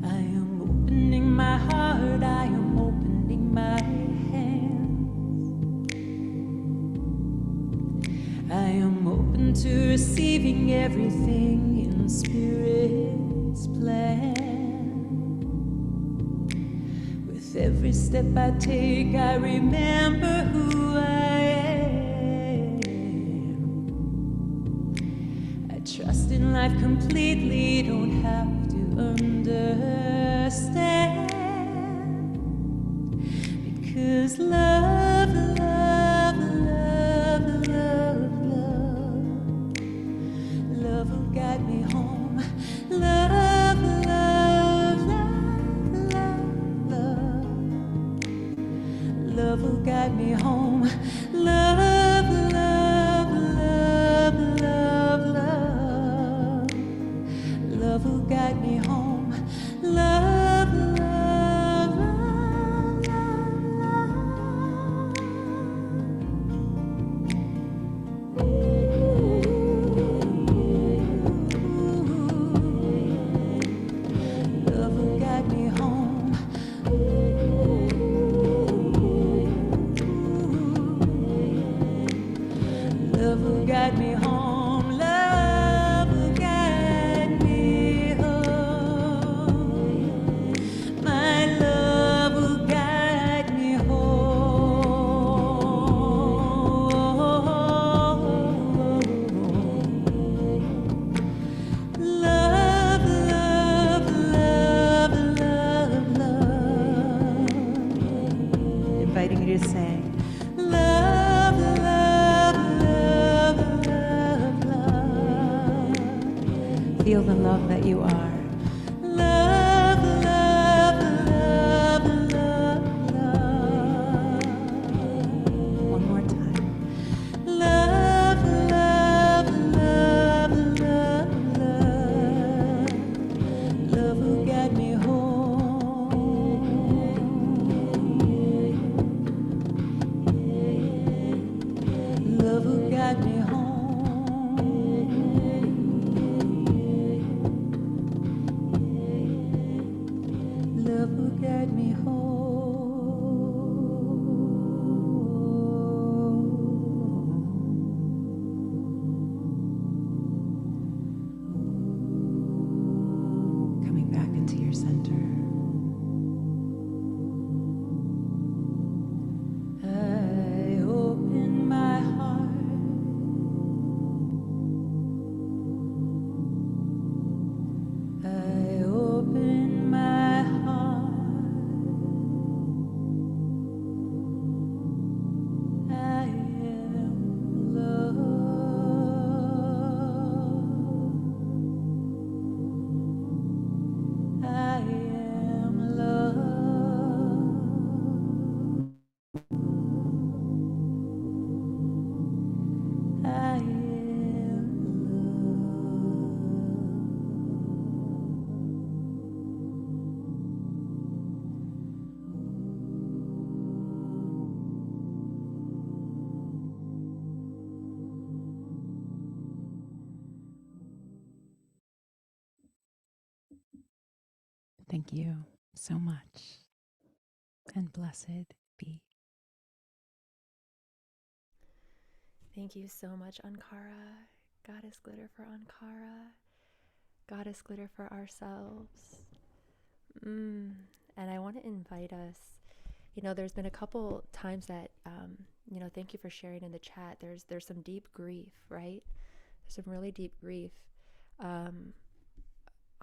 I am opening my heart, I am opening my hands. I am open to receiving everything in Spirit's plan. With every step I take, I remember who I am. I trust in life completely, don't have to understand. Because love, love, love, love, love, love will guide me home. Love, love, love, love, love, love will guide me home. Love, love, love, love, love, love will guide me home. Love, love, love, love will guide me home. Love will guide me home. Love will guide me home. My love will guide me home. Love, love, love, love, love. Inviting you to sing. Love, love, love, love, love. Feel the love that you are. Love, love, love, love, love. One more time. Love, love, love, love, love. Love will guide me home. Love will guide me home. Love will guide me home. Coming back into your center. I open my heart. I open my heart. I am love. I am love. I am Thank you so much, and blessed be. Thank you so much, Ankhara. Goddess glitter for Ankhara. Goddess glitter for ourselves. And I want to invite us, there's been a couple times that, thank you for sharing in the chat. There's some deep grief, right? There's some really deep grief.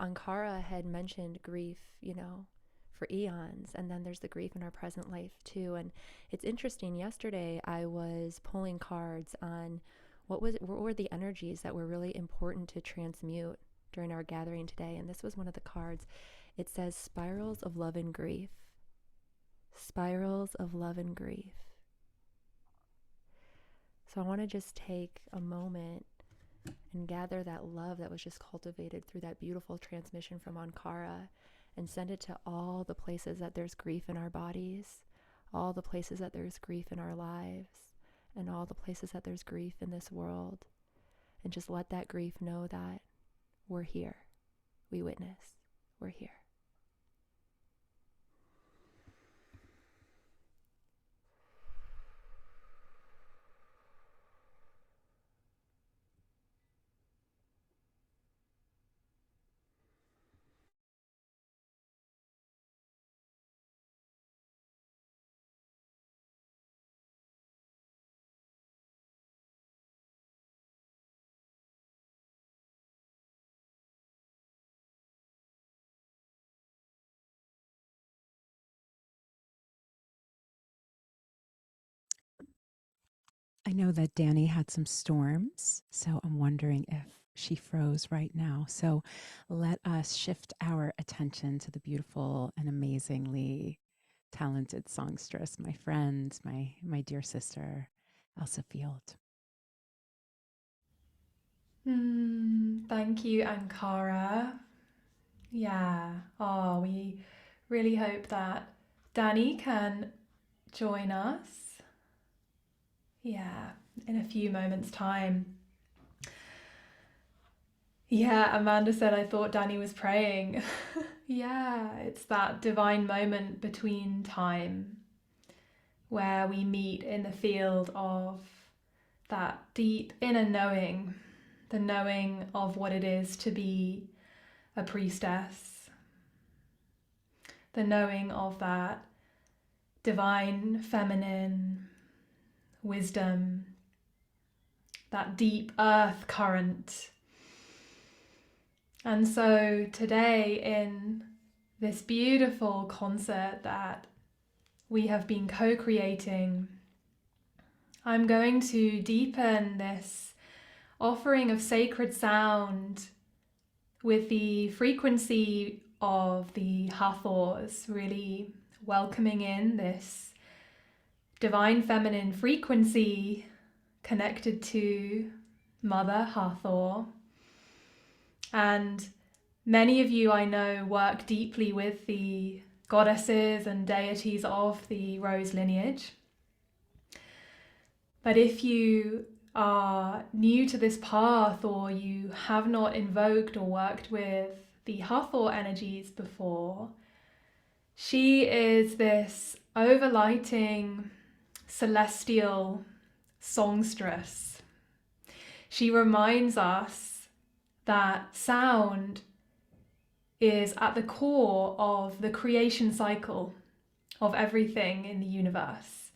Ankhara had mentioned grief, for eons, and then there's the grief in our present life too. And it's interesting, yesterday I was pulling cards on what were the energies that were really important to transmute during our gathering today, and this was one of the cards. It says spirals of love and grief. Spirals of love and grief. So I want to just take a moment and gather that love that was just cultivated through that beautiful transmission from Ankhara, and send it to all the places that there's grief in our bodies, all the places that there's grief in our lives, and all the places that there's grief in this world. And just let that grief know that we're here. We witness. We're here. I know that Dani had some storms, so I'm wondering if she froze right now. So let us shift our attention to the beautiful and amazingly talented songstress, my friend, my dear sister, Elsa Field. Thank you, Ankhara. Yeah. Oh, we really hope that Dani can join us. Yeah, in a few moments' time. Yeah, Amanda said, I thought Dani was praying. Yeah, it's that divine moment between time where we meet in the field of that deep inner knowing, the knowing of what it is to be a priestess, the knowing of that divine feminine wisdom, that deep earth current. And so today, in this beautiful concert that we have been co-creating, I'm going to deepen this offering of sacred sound with the frequency of the Hathors, really welcoming in this divine feminine frequency connected to Mother Hathor. And many of you I know work deeply with the goddesses and deities of the rose lineage. But if you are new to this path, or you have not invoked or worked with the Hathor energies before, she is this overlighting celestial songstress. She reminds us that sound is at the core of the creation cycle of everything in the universe.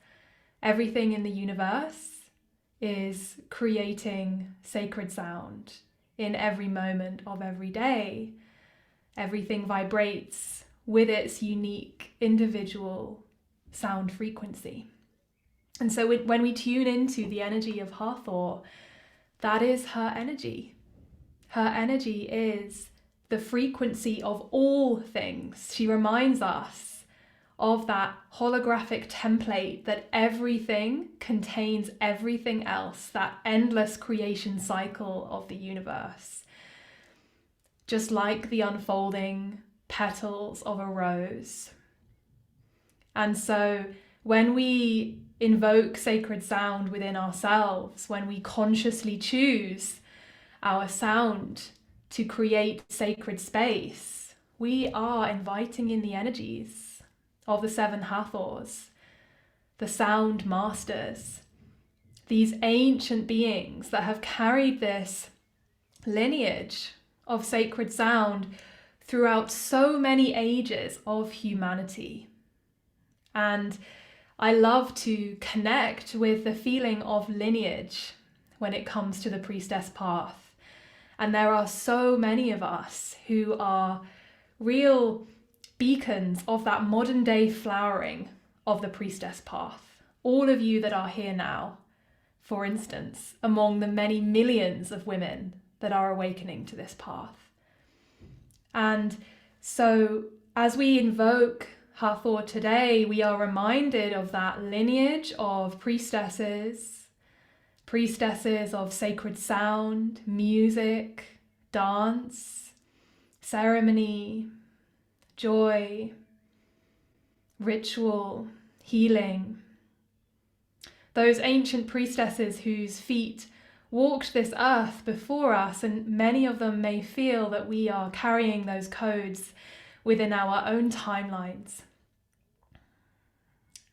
Everything in the universe is creating sacred sound in every moment of every day. Everything vibrates with its unique individual sound frequency. And so when we tune into the energy of Hathor, that is her energy. Her energy is the frequency of all things. She reminds us of that holographic template that everything contains everything else, that endless creation cycle of the universe. Just like the unfolding petals of a rose. And so when we invoke sacred sound within ourselves, when we consciously choose our sound to create sacred space, we are inviting in the energies of the seven Hathors, the sound masters, these ancient beings that have carried this lineage of sacred sound throughout so many ages of humanity. And I love to connect with the feeling of lineage when it comes to the priestess path. And there are so many of us who are real beacons of that modern day flowering of the priestess path. All of you that are here now, for instance, among the many millions of women that are awakening to this path. And so as we invoke Hathor today, we are reminded of that lineage of priestesses of sacred sound, music, dance, ceremony, joy, ritual, healing. Those ancient priestesses whose feet walked this earth before us, and many of them may feel that we are carrying those codes within our own timelines.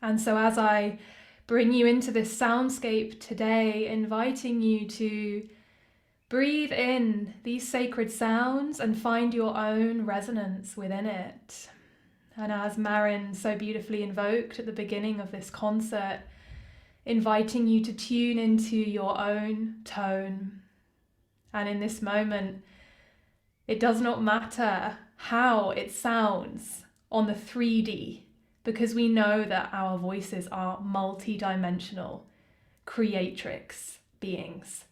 And so as I bring you into this soundscape today, inviting you to breathe in these sacred sounds and find your own resonance within it. And as Marin so beautifully invoked at the beginning of this concert, inviting you to tune into your own tone. And in this moment, it does not matter how it sounds on the 3D, because we know that our voices are multi-dimensional, creatrix beings.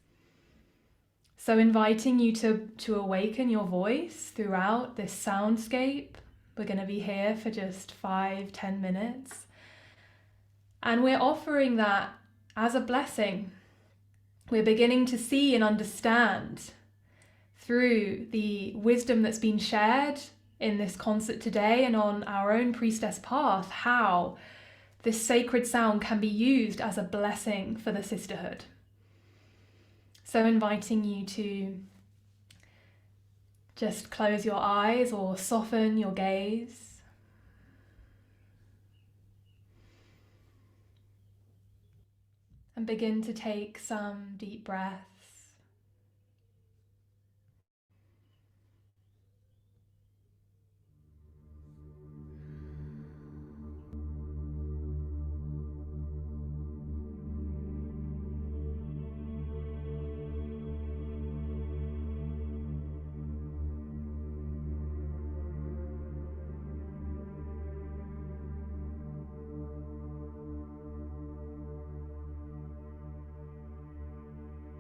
So inviting you to awaken your voice throughout this soundscape. We're going to be here for just 5-10 minutes. And we're offering that as a blessing. We're beginning to see and understand through the wisdom that's been shared in this concert today and on our own priestess path, how this sacred sound can be used as a blessing for the sisterhood. So inviting you to just close your eyes or soften your gaze. And begin to take some deep breaths.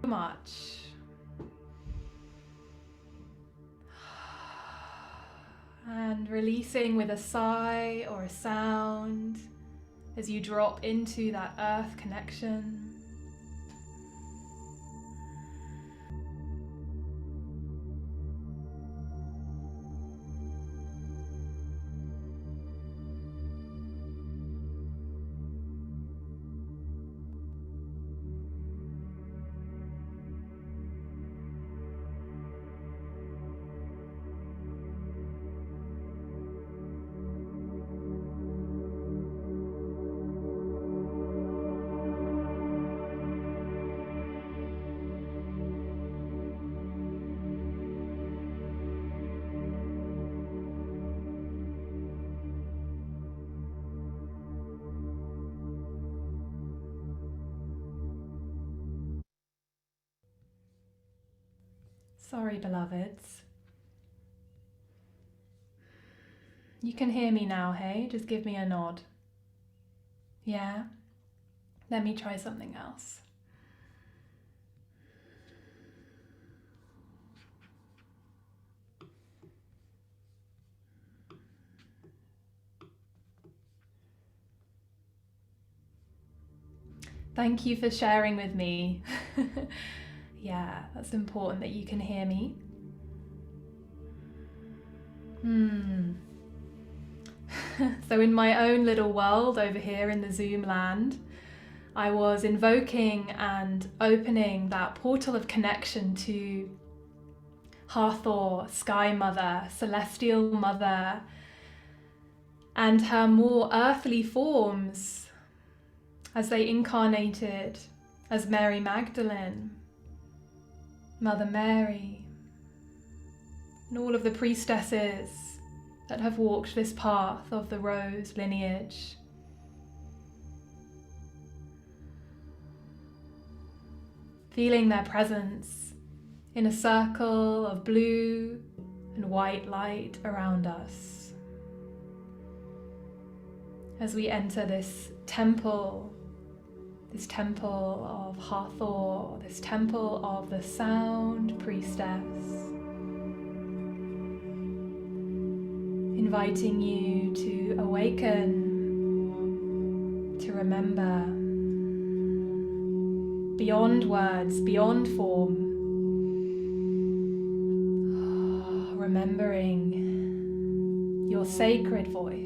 Much. And releasing with a sigh or a sound as you drop into that earth connection. Sorry, beloveds. You can hear me now, hey? Just give me a nod. Yeah? Let me try something else. Thank you for sharing with me. Yeah, that's important that you can hear me. So in my own little world over here in the Zoom land, I was invoking and opening that portal of connection to Hathor, Sky Mother, Celestial Mother, and her more earthly forms as they incarnated as Mary Magdalene, Mother Mary, and all of the priestesses that have walked this path of the rose lineage. Feeling their presence in a circle of blue and white light around us. As we enter this temple of Hathor, this temple of the sound priestess, inviting you to awaken, to remember, beyond words, beyond form, remembering your sacred voice.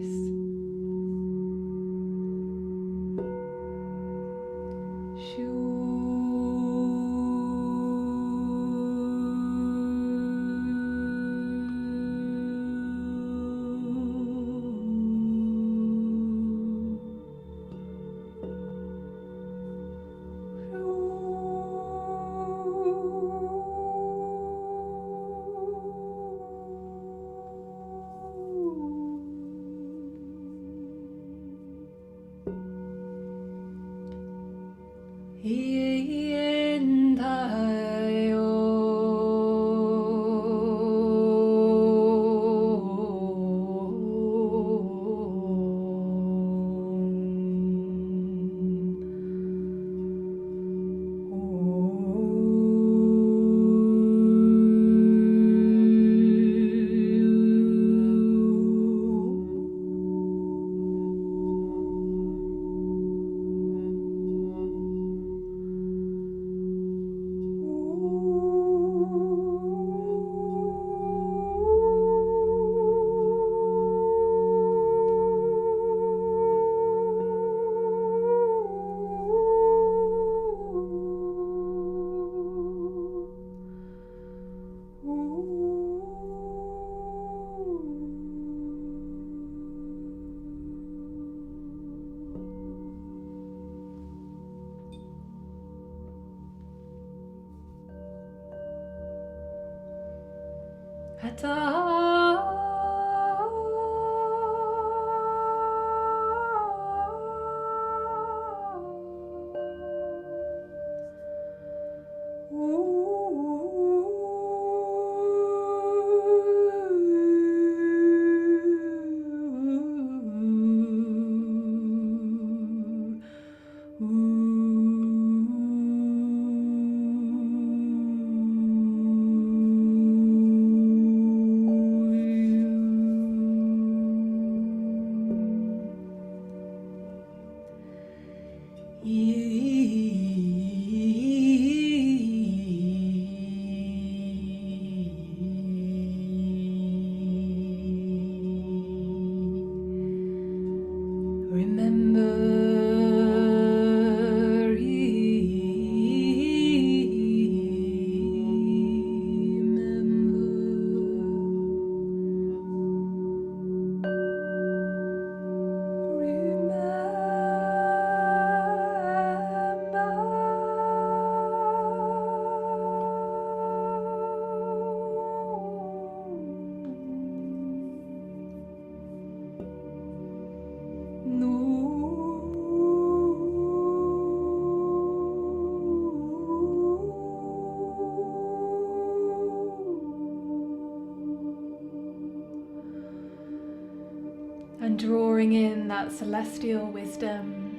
And drawing in that celestial wisdom,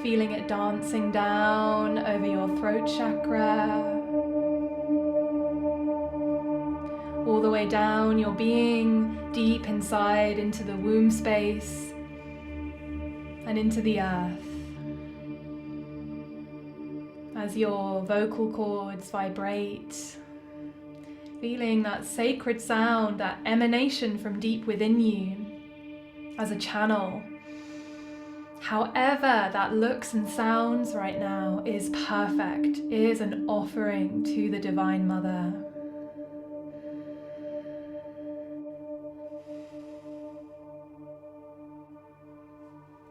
feeling it dancing down over your throat chakra, all the way down your being, deep inside into the womb space and into the earth. As your vocal cords vibrate, feeling that sacred sound, that emanation from deep within you as a channel. However that looks and sounds right now is perfect, is an offering to the Divine Mother.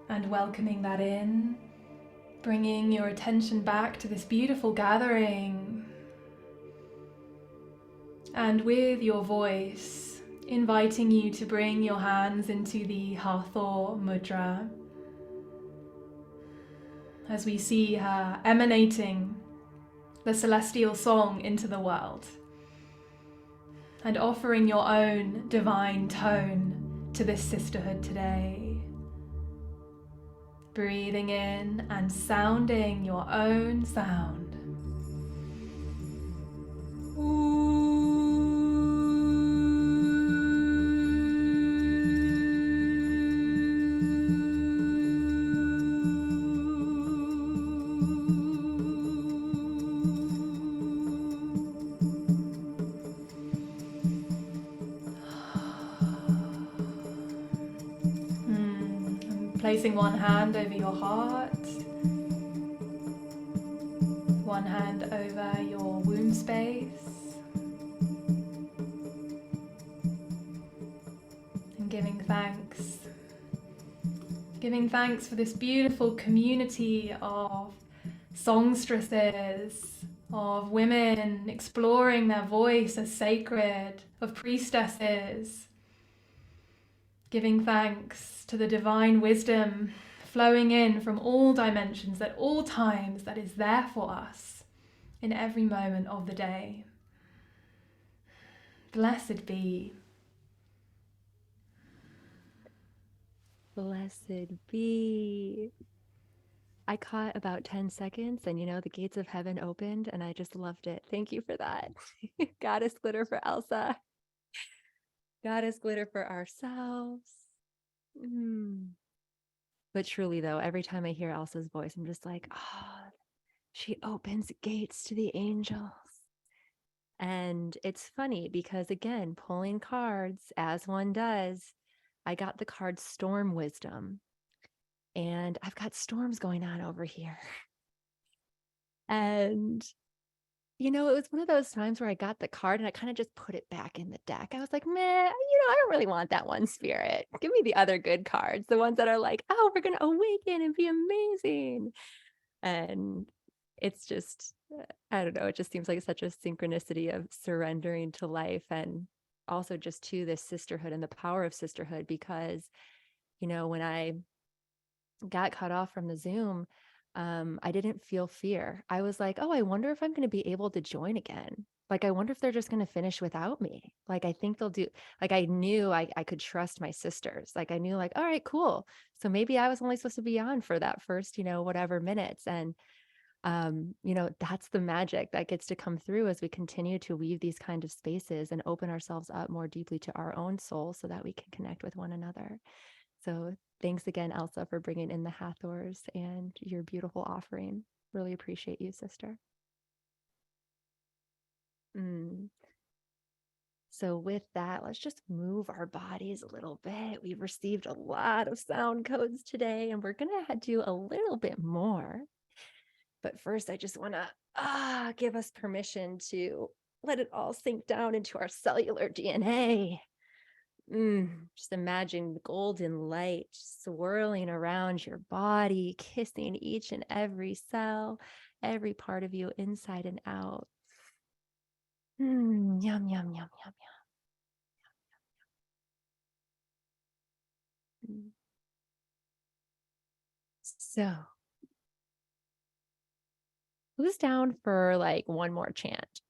And welcoming that in Bringing your attention back to this beautiful gathering, and with your voice, inviting you to bring your hands into the Hathor Mudra as we see her emanating the celestial song into the world and offering your own divine tone to this sisterhood today. Breathing in and sounding your own sound. Placing one hand over your heart, one hand over your womb space, and giving thanks. Giving thanks for this beautiful community of songstresses, of women exploring their voice as sacred, of priestesses. Giving thanks to the divine wisdom flowing in from all dimensions at all times that is there for us in every moment of the day. Blessed be. Blessed be. I caught about 10 seconds and the gates of heaven opened and I just loved it. Thank you for that. Goddess glitter for Elsa. Goddess glitter for ourselves. But truly though, every time I hear Elsa's voice, I'm just like, she opens gates to the angels. And it's funny because again, pulling cards as one does, I got the card Storm Wisdom. And I've got storms going on over here. And it was one of those times where I got the card and I kind of just put it back in the deck. I was like, man, I don't really want that one, Spirit. Give me the other good cards, the ones that are like, oh, we're going to awaken and be amazing. And it's just, I don't know, it just seems like such a synchronicity of surrendering to life and also just to this sisterhood and the power of sisterhood. Because, when I got cut off from the Zoom, I didn't feel fear. I was like, oh, I wonder if I'm going to be able to join again. Like, I wonder if they're just going to finish without me. Like, I think they'll do, like, I knew I could trust my sisters. Like, I knew like, all right, cool. So maybe I was only supposed to be on for that first, whatever minutes. And, that's the magic that gets to come through as we continue to weave these kind of spaces and open ourselves up more deeply to our own soul so that we can connect with one another. So thanks again, Elsa, for bringing in the Hathors and your beautiful offering. Really appreciate you, sister. So with that, let's just move our bodies a little bit. We've received a lot of sound codes today, and we're going to do a little bit more. But first, I just want to give us permission to let it all sink down into our cellular DNA. Just imagine the golden light swirling around your body, kissing each and every cell, every part of you inside and out. Yum, yum, yum, yum, yum. So, who's down for like one more chant?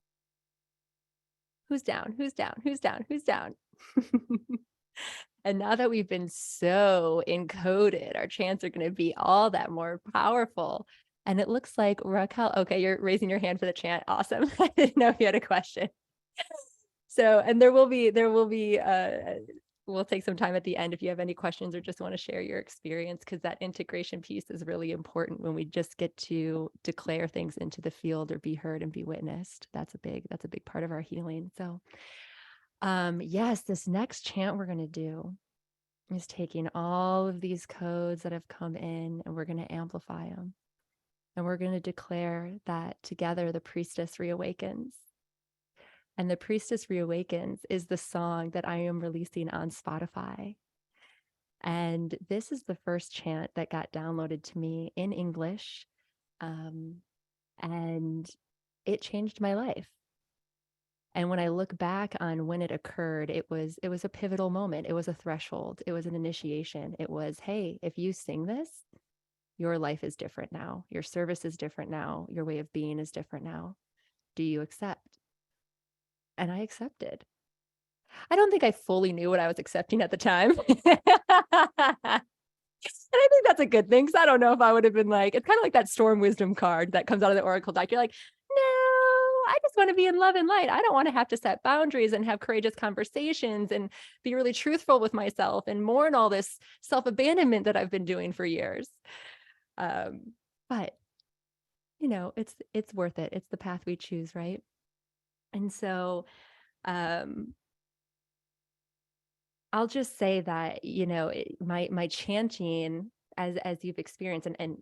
Who's down? Who's down? Who's down? Who's down? And now that we've been so encoded, our chants are going to be all that more powerful. And it looks like Raquel, okay, you're raising your hand for the chant. Awesome. I didn't know if you had a question. So, and we'll take some time at the end if you have any questions or just want to share your experience, because that integration piece is really important when we just get to declare things into the field or be heard and be witnessed. That's a big part of our healing. So yes, this next chant we're going to do is taking all of these codes that have come in and we're going to amplify them. And we're going to declare that together the priestess reawakens. And the priestess reawakens is the song that I am releasing on Spotify. And this is the first chant that got downloaded to me in English And it changed my life. And when I look back on when it occurred, it was a pivotal moment. It was a threshold. It was an initiation. It was, hey, if you sing this, your life is different now. Your service is different now. Your way of being is different now. Do you accept? And I accepted. I don't think I fully knew what I was accepting at the time. And I think that's a good thing, because I don't know if I would have been like, it's kind of like that storm wisdom card that comes out of the Oracle deck. You're like, no, I just want to be in love and light. I don't want to have to set boundaries and have courageous conversations and be really truthful with myself and mourn all this self-abandonment that I've been doing for years. But you know, it's worth it. It's the path we choose, right? And so I'll just say that, you know, my chanting, as you've experienced, and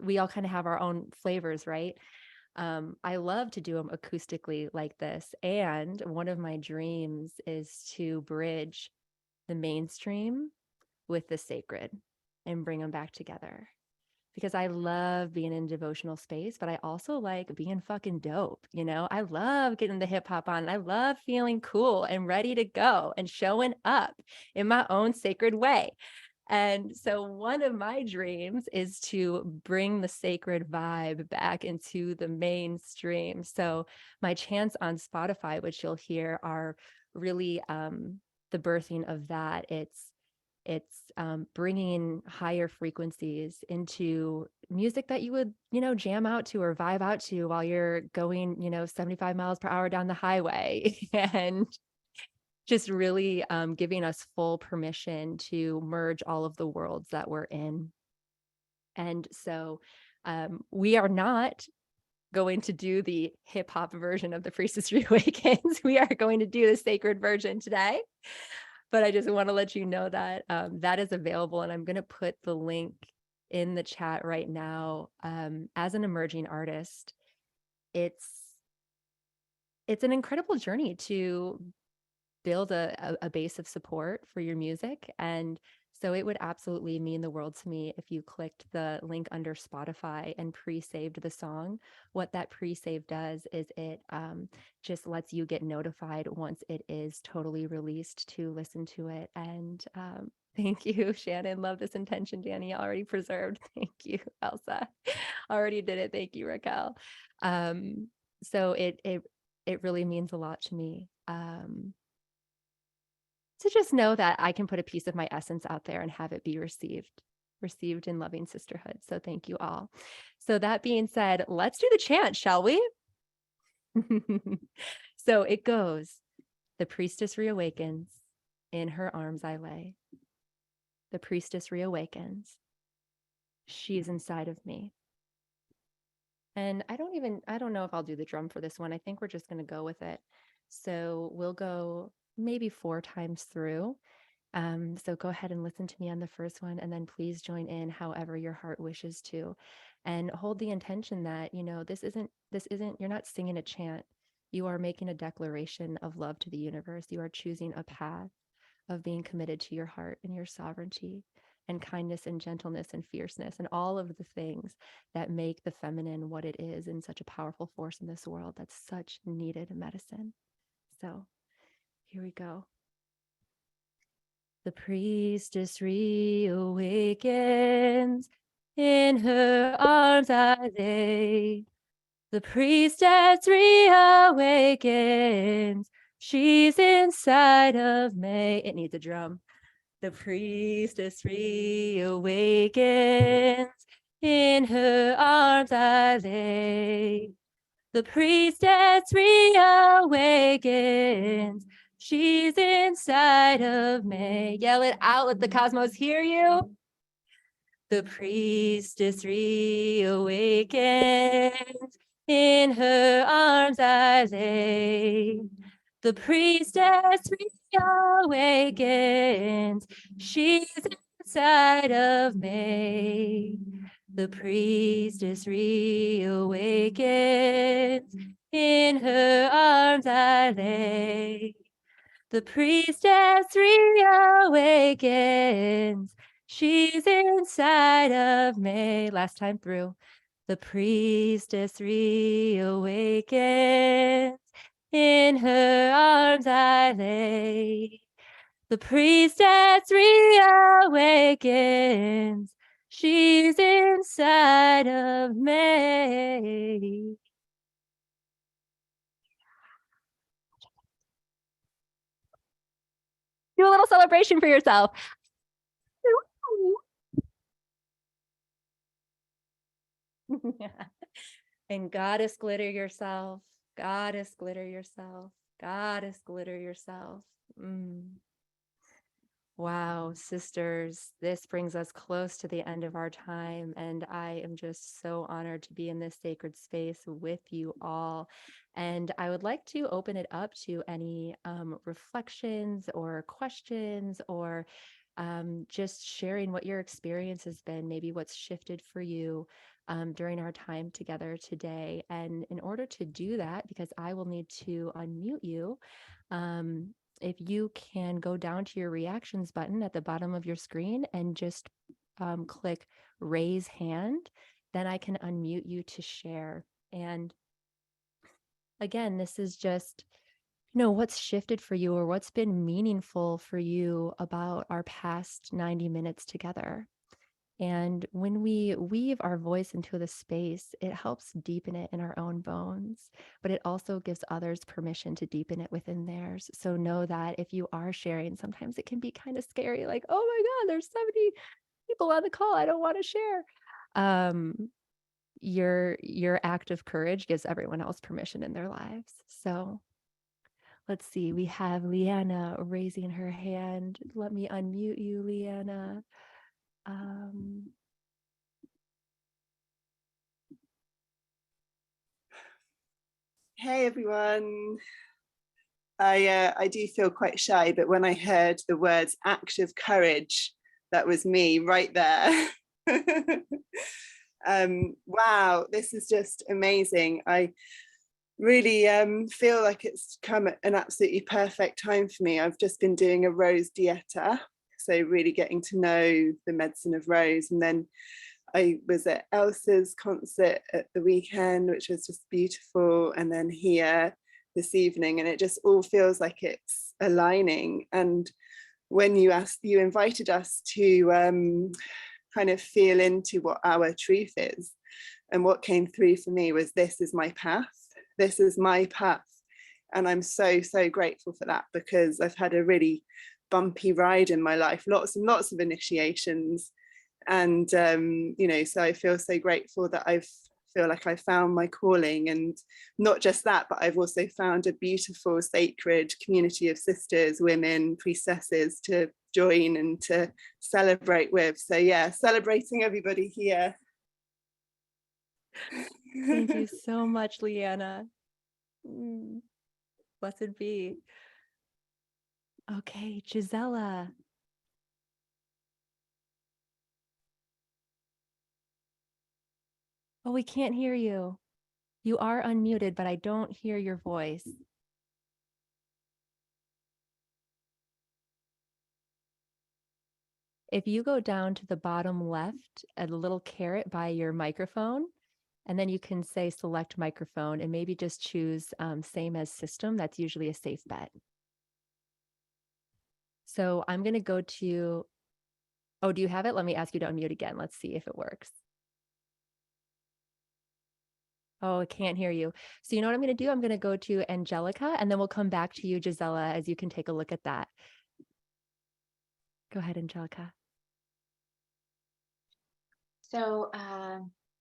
we all kind of have our own flavors, right? I love to do them acoustically like this. And one of my dreams is to bridge the mainstream with the sacred and bring them back together. Because I love being in devotional space, but I also like being fucking dope. You know, I love getting the hip hop on. I love feeling cool and ready to go and showing up in my own sacred way. And so one of my dreams is to bring the sacred vibe back into the mainstream. So my chants on Spotify, which you'll hear, are really the birthing of that. It's bringing higher frequencies into music that you would, you know, jam out to or vibe out to while you're going, you know, 75 miles per hour down the highway. And just really giving us full permission to merge all of the worlds that we're in. And so we are not going to do the hip hop version of the Priestess Reawakens. We are going to do the sacred version today. But I just want to let you know that that is available. And I'm going to put the link in the chat right now. As an emerging artist, it's an incredible journey to build a base of support for your music. And so it would absolutely mean the world to me if you clicked the link under Spotify and pre-saved the song. What that pre-save does is it just lets you get notified once it is totally released to listen to it. And thank you, Shannon. Love this intention, Dani. Already preserved. Thank you, Elsa. Already did it. Thank you, Raquel. So it really means a lot to me. To just know that I can put a piece of my essence out there and have it be received in loving sisterhood. So thank you all. So that being said, let's do the chant, shall we? So it goes, the priestess reawakens, in her arms I lay. The priestess reawakens, she's inside of me. And I don't know if I'll do the drum for this one. I think we're just going to go with it. So we'll go maybe 4 times through. So go ahead and listen to me on the first one, and then please join in however your heart wishes to, and hold the intention that, you know, this isn't, you're not singing a chant. You are making a declaration of love to the universe. You are choosing a path of being committed to your heart and your sovereignty and kindness and gentleness and fierceness and all of the things that make the feminine what it is, and such a powerful force in this world that's such needed medicine. So here we go. The priestess reawakens, in her arms I lay. The priestess reawakens, she's inside of me. It needs a drum. The priestess reawakens, in her arms I lay. The priestess reawakens, she's inside of me. Yell it out, let the cosmos hear you. The priestess reawakens, in her arms I lay. The priestess reawakens, she's inside of me. The priestess reawakens, in her arms I lay. The priestess reawakens, she's inside of me. Last time through. The priestess reawakens. In her arms I lay. The priestess reawakens. She's inside of me. Do a little celebration for yourself. And goddess glitter yourself. Goddess glitter yourself. Goddess glitter yourself. Wow, sisters, this brings us close to the end of our time, and I am just so honored to be in this sacred space with you all. And I would like to open it up to any reflections or questions, or just sharing what your experience has been, maybe what's shifted for you during our time together today. And in order to do that, because I will need to unmute you, if you can go down to your reactions button at the bottom of your screen and just click raise hand, then I can unmute you to share. And again, this is just, what's shifted for you or what's been meaningful for you about our past 90 minutes together. And when we weave our voice into the space, it helps deepen it in our own bones, but it also gives others permission to deepen it within theirs. So know that if you are sharing, sometimes it can be kind of scary, like, oh my God, there's 70 people on the call. I don't want to share. Your act of courage gives everyone else permission in their lives. So let's see, we have Leanna raising her hand. Let me unmute you, Leanna. Hey everyone. I do feel quite shy, but when I heard the words act of courage, that was me right there. Wow, this is just amazing. I really feel like it's come at an absolutely perfect time for me. I've just been doing a rose dieta, so really getting to know the medicine of rose, and then I was at Elsa's concert at the weekend, which was just beautiful, and then here this evening, and it just all feels like it's aligning. And when you invited us to kind of feel into what our truth is, and what came through for me was, this is my path. This is my path. And I'm so grateful for that, because I've had a really bumpy ride in my life, lots and lots of initiations. And so I feel so grateful that I feel like I found my calling, and not just that, but I've also found a beautiful sacred community of sisters, women, priestesses to join and to celebrate with. So yeah, celebrating everybody here. Thank you so much, Leanna. Blessed be. Okay, Gisela. Oh, we can't hear you. You are unmuted, but I don't hear your voice. If you go down to the bottom left, a little caret by your microphone, and then you can say select microphone and maybe just choose same as system. That's usually a safe bet. So I'm going to go to, oh, do you have it? Let me ask you to unmute again. Let's see if it works. Oh, I can't hear you. So you know what I'm going to do? I'm going to go to Angelica, and then we'll come back to you, Gisela, as you can take a look at that. Go ahead, Angelica. So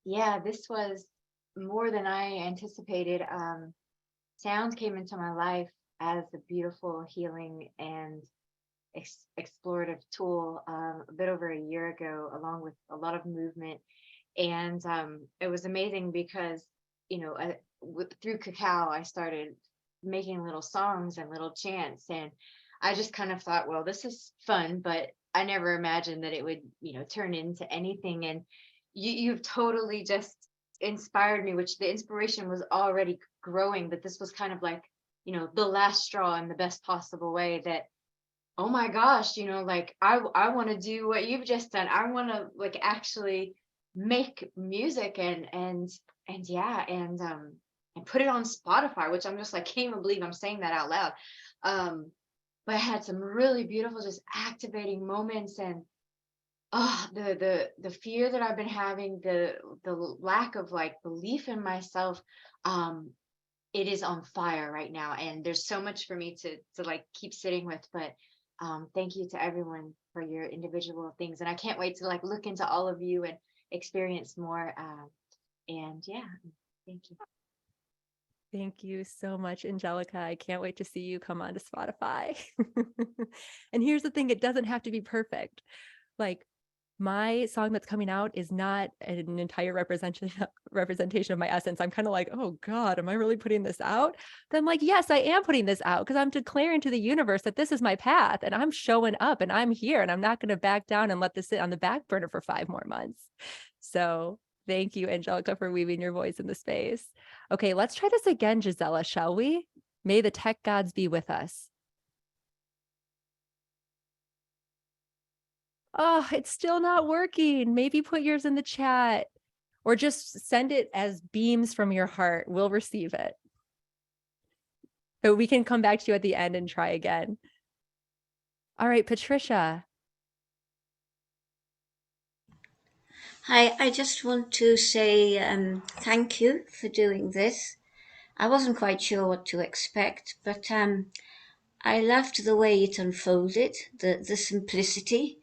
yeah, this was more than I anticipated. Sound came into my life as a beautiful healing and explorative tool a bit over a year ago, along with a lot of movement. And it was amazing because, through cacao, I started making little songs and little chants. And I just kind of thought, well, this is fun, but I never imagined that it would, turn into anything. And you've totally just inspired me, which the inspiration was already growing, but this was kind of like, the last straw in the best possible way, that, oh my gosh, I want to do what you've just done. I want to actually make music and yeah, and put it on Spotify, which I'm just like, can't even believe I'm saying that out loud. But I had some really beautiful, just activating moments, and the fear that I've been having, the lack of like belief in myself, um, it is on fire right now, and there's so much for me to like keep sitting with. But thank you to everyone for your individual things, and I can't wait to like look into all of you and experience more. And yeah, thank you. Thank you so much, Angelica. I can't wait to see you come onto Spotify. And here's the thing, it doesn't have to be perfect. Like, my song that's coming out is not an entire representation of my essence. I'm kind of like, oh God, am I really putting this out? Then I'm like, yes, I am putting this out because I'm declaring to the universe that this is my path and I'm showing up and I'm here and I'm not going to back down and let this sit on the back burner for 5 more months. So thank you, Angelica, for weaving your voice in the space. Okay, let's try this again, Gisela, shall we? May the tech gods be with us. Oh, it's still not working. Maybe put yours in the chat or just send it as beams from your heart. We'll receive it. But we can come back to you at the end and try again. All right, Patricia. Hi, I just want to say thank you for doing this. I wasn't quite sure what to expect, but I loved the way it unfolded, the simplicity,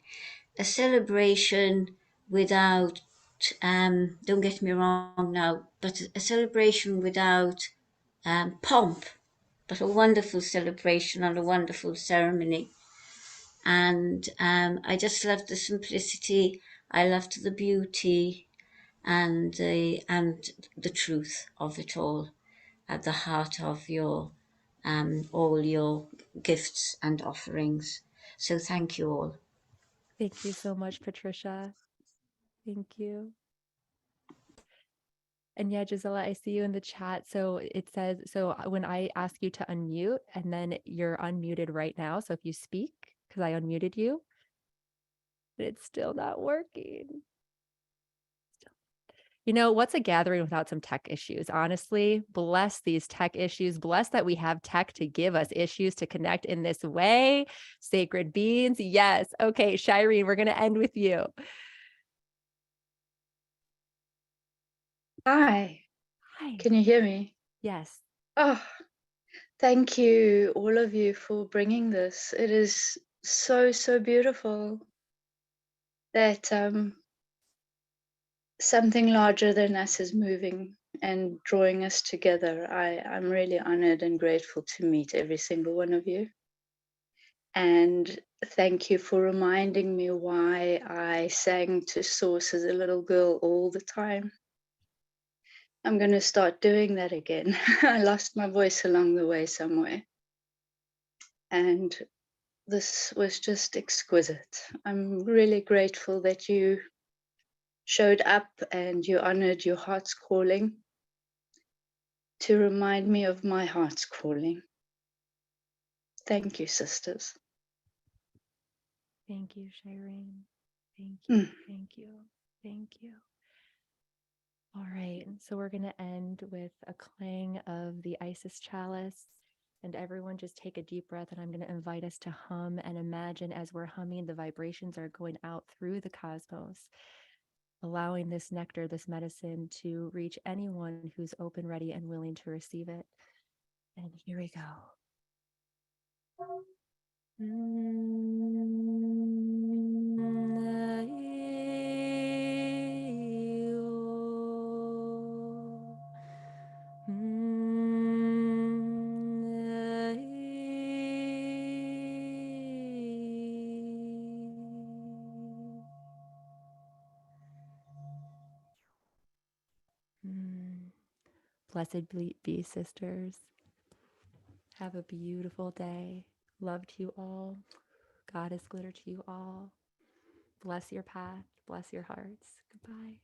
a celebration without, don't get me wrong now, but a celebration without pomp, but a wonderful celebration and a wonderful ceremony. And I just loved the simplicity. I loved the beauty and the truth of it all at the heart of your all your gifts and offerings. So thank you all. Thank you so much, Patricia. Thank you. And yeah, Gisela, I see you in the chat. So it says, so when I ask you to unmute and then you're unmuted right now. So if you speak, because I unmuted you, but it's still not working. You know, what's a gathering without some tech issues? Honestly, bless these tech issues. Bless that we have tech to give us issues to connect in this way. Sacred beings. Yes. Okay, Shireen, we're going to end with you. Hi, Hi. can you hear me? Yes. Oh, thank you, all of you, for bringing this. It is so, so beautiful that something larger than us is moving and drawing us together. I'm really honored and grateful to meet every single one of you. And thank you for reminding me why I sang to Source as a little girl all the time. I'm going to start doing that again. I lost my voice along the way somewhere. And this was just exquisite. I'm really grateful that you showed up and you honored your heart's calling to remind me of my heart's calling. Thank you, sisters. Thank you, Shireen. Thank you. Thank you. Thank you. All right. So we're going to end with a clang of the Isis chalice. And everyone just take a deep breath. And I'm going to invite us to hum and imagine as we're humming, the vibrations are going out through the cosmos, allowing this nectar, this medicine to reach anyone who's open, ready, and willing to receive it. And here we go. Blessed be, sisters. Have a beautiful day. Love to you all. Goddess glitter to you all. Bless your path. Bless your hearts. Goodbye.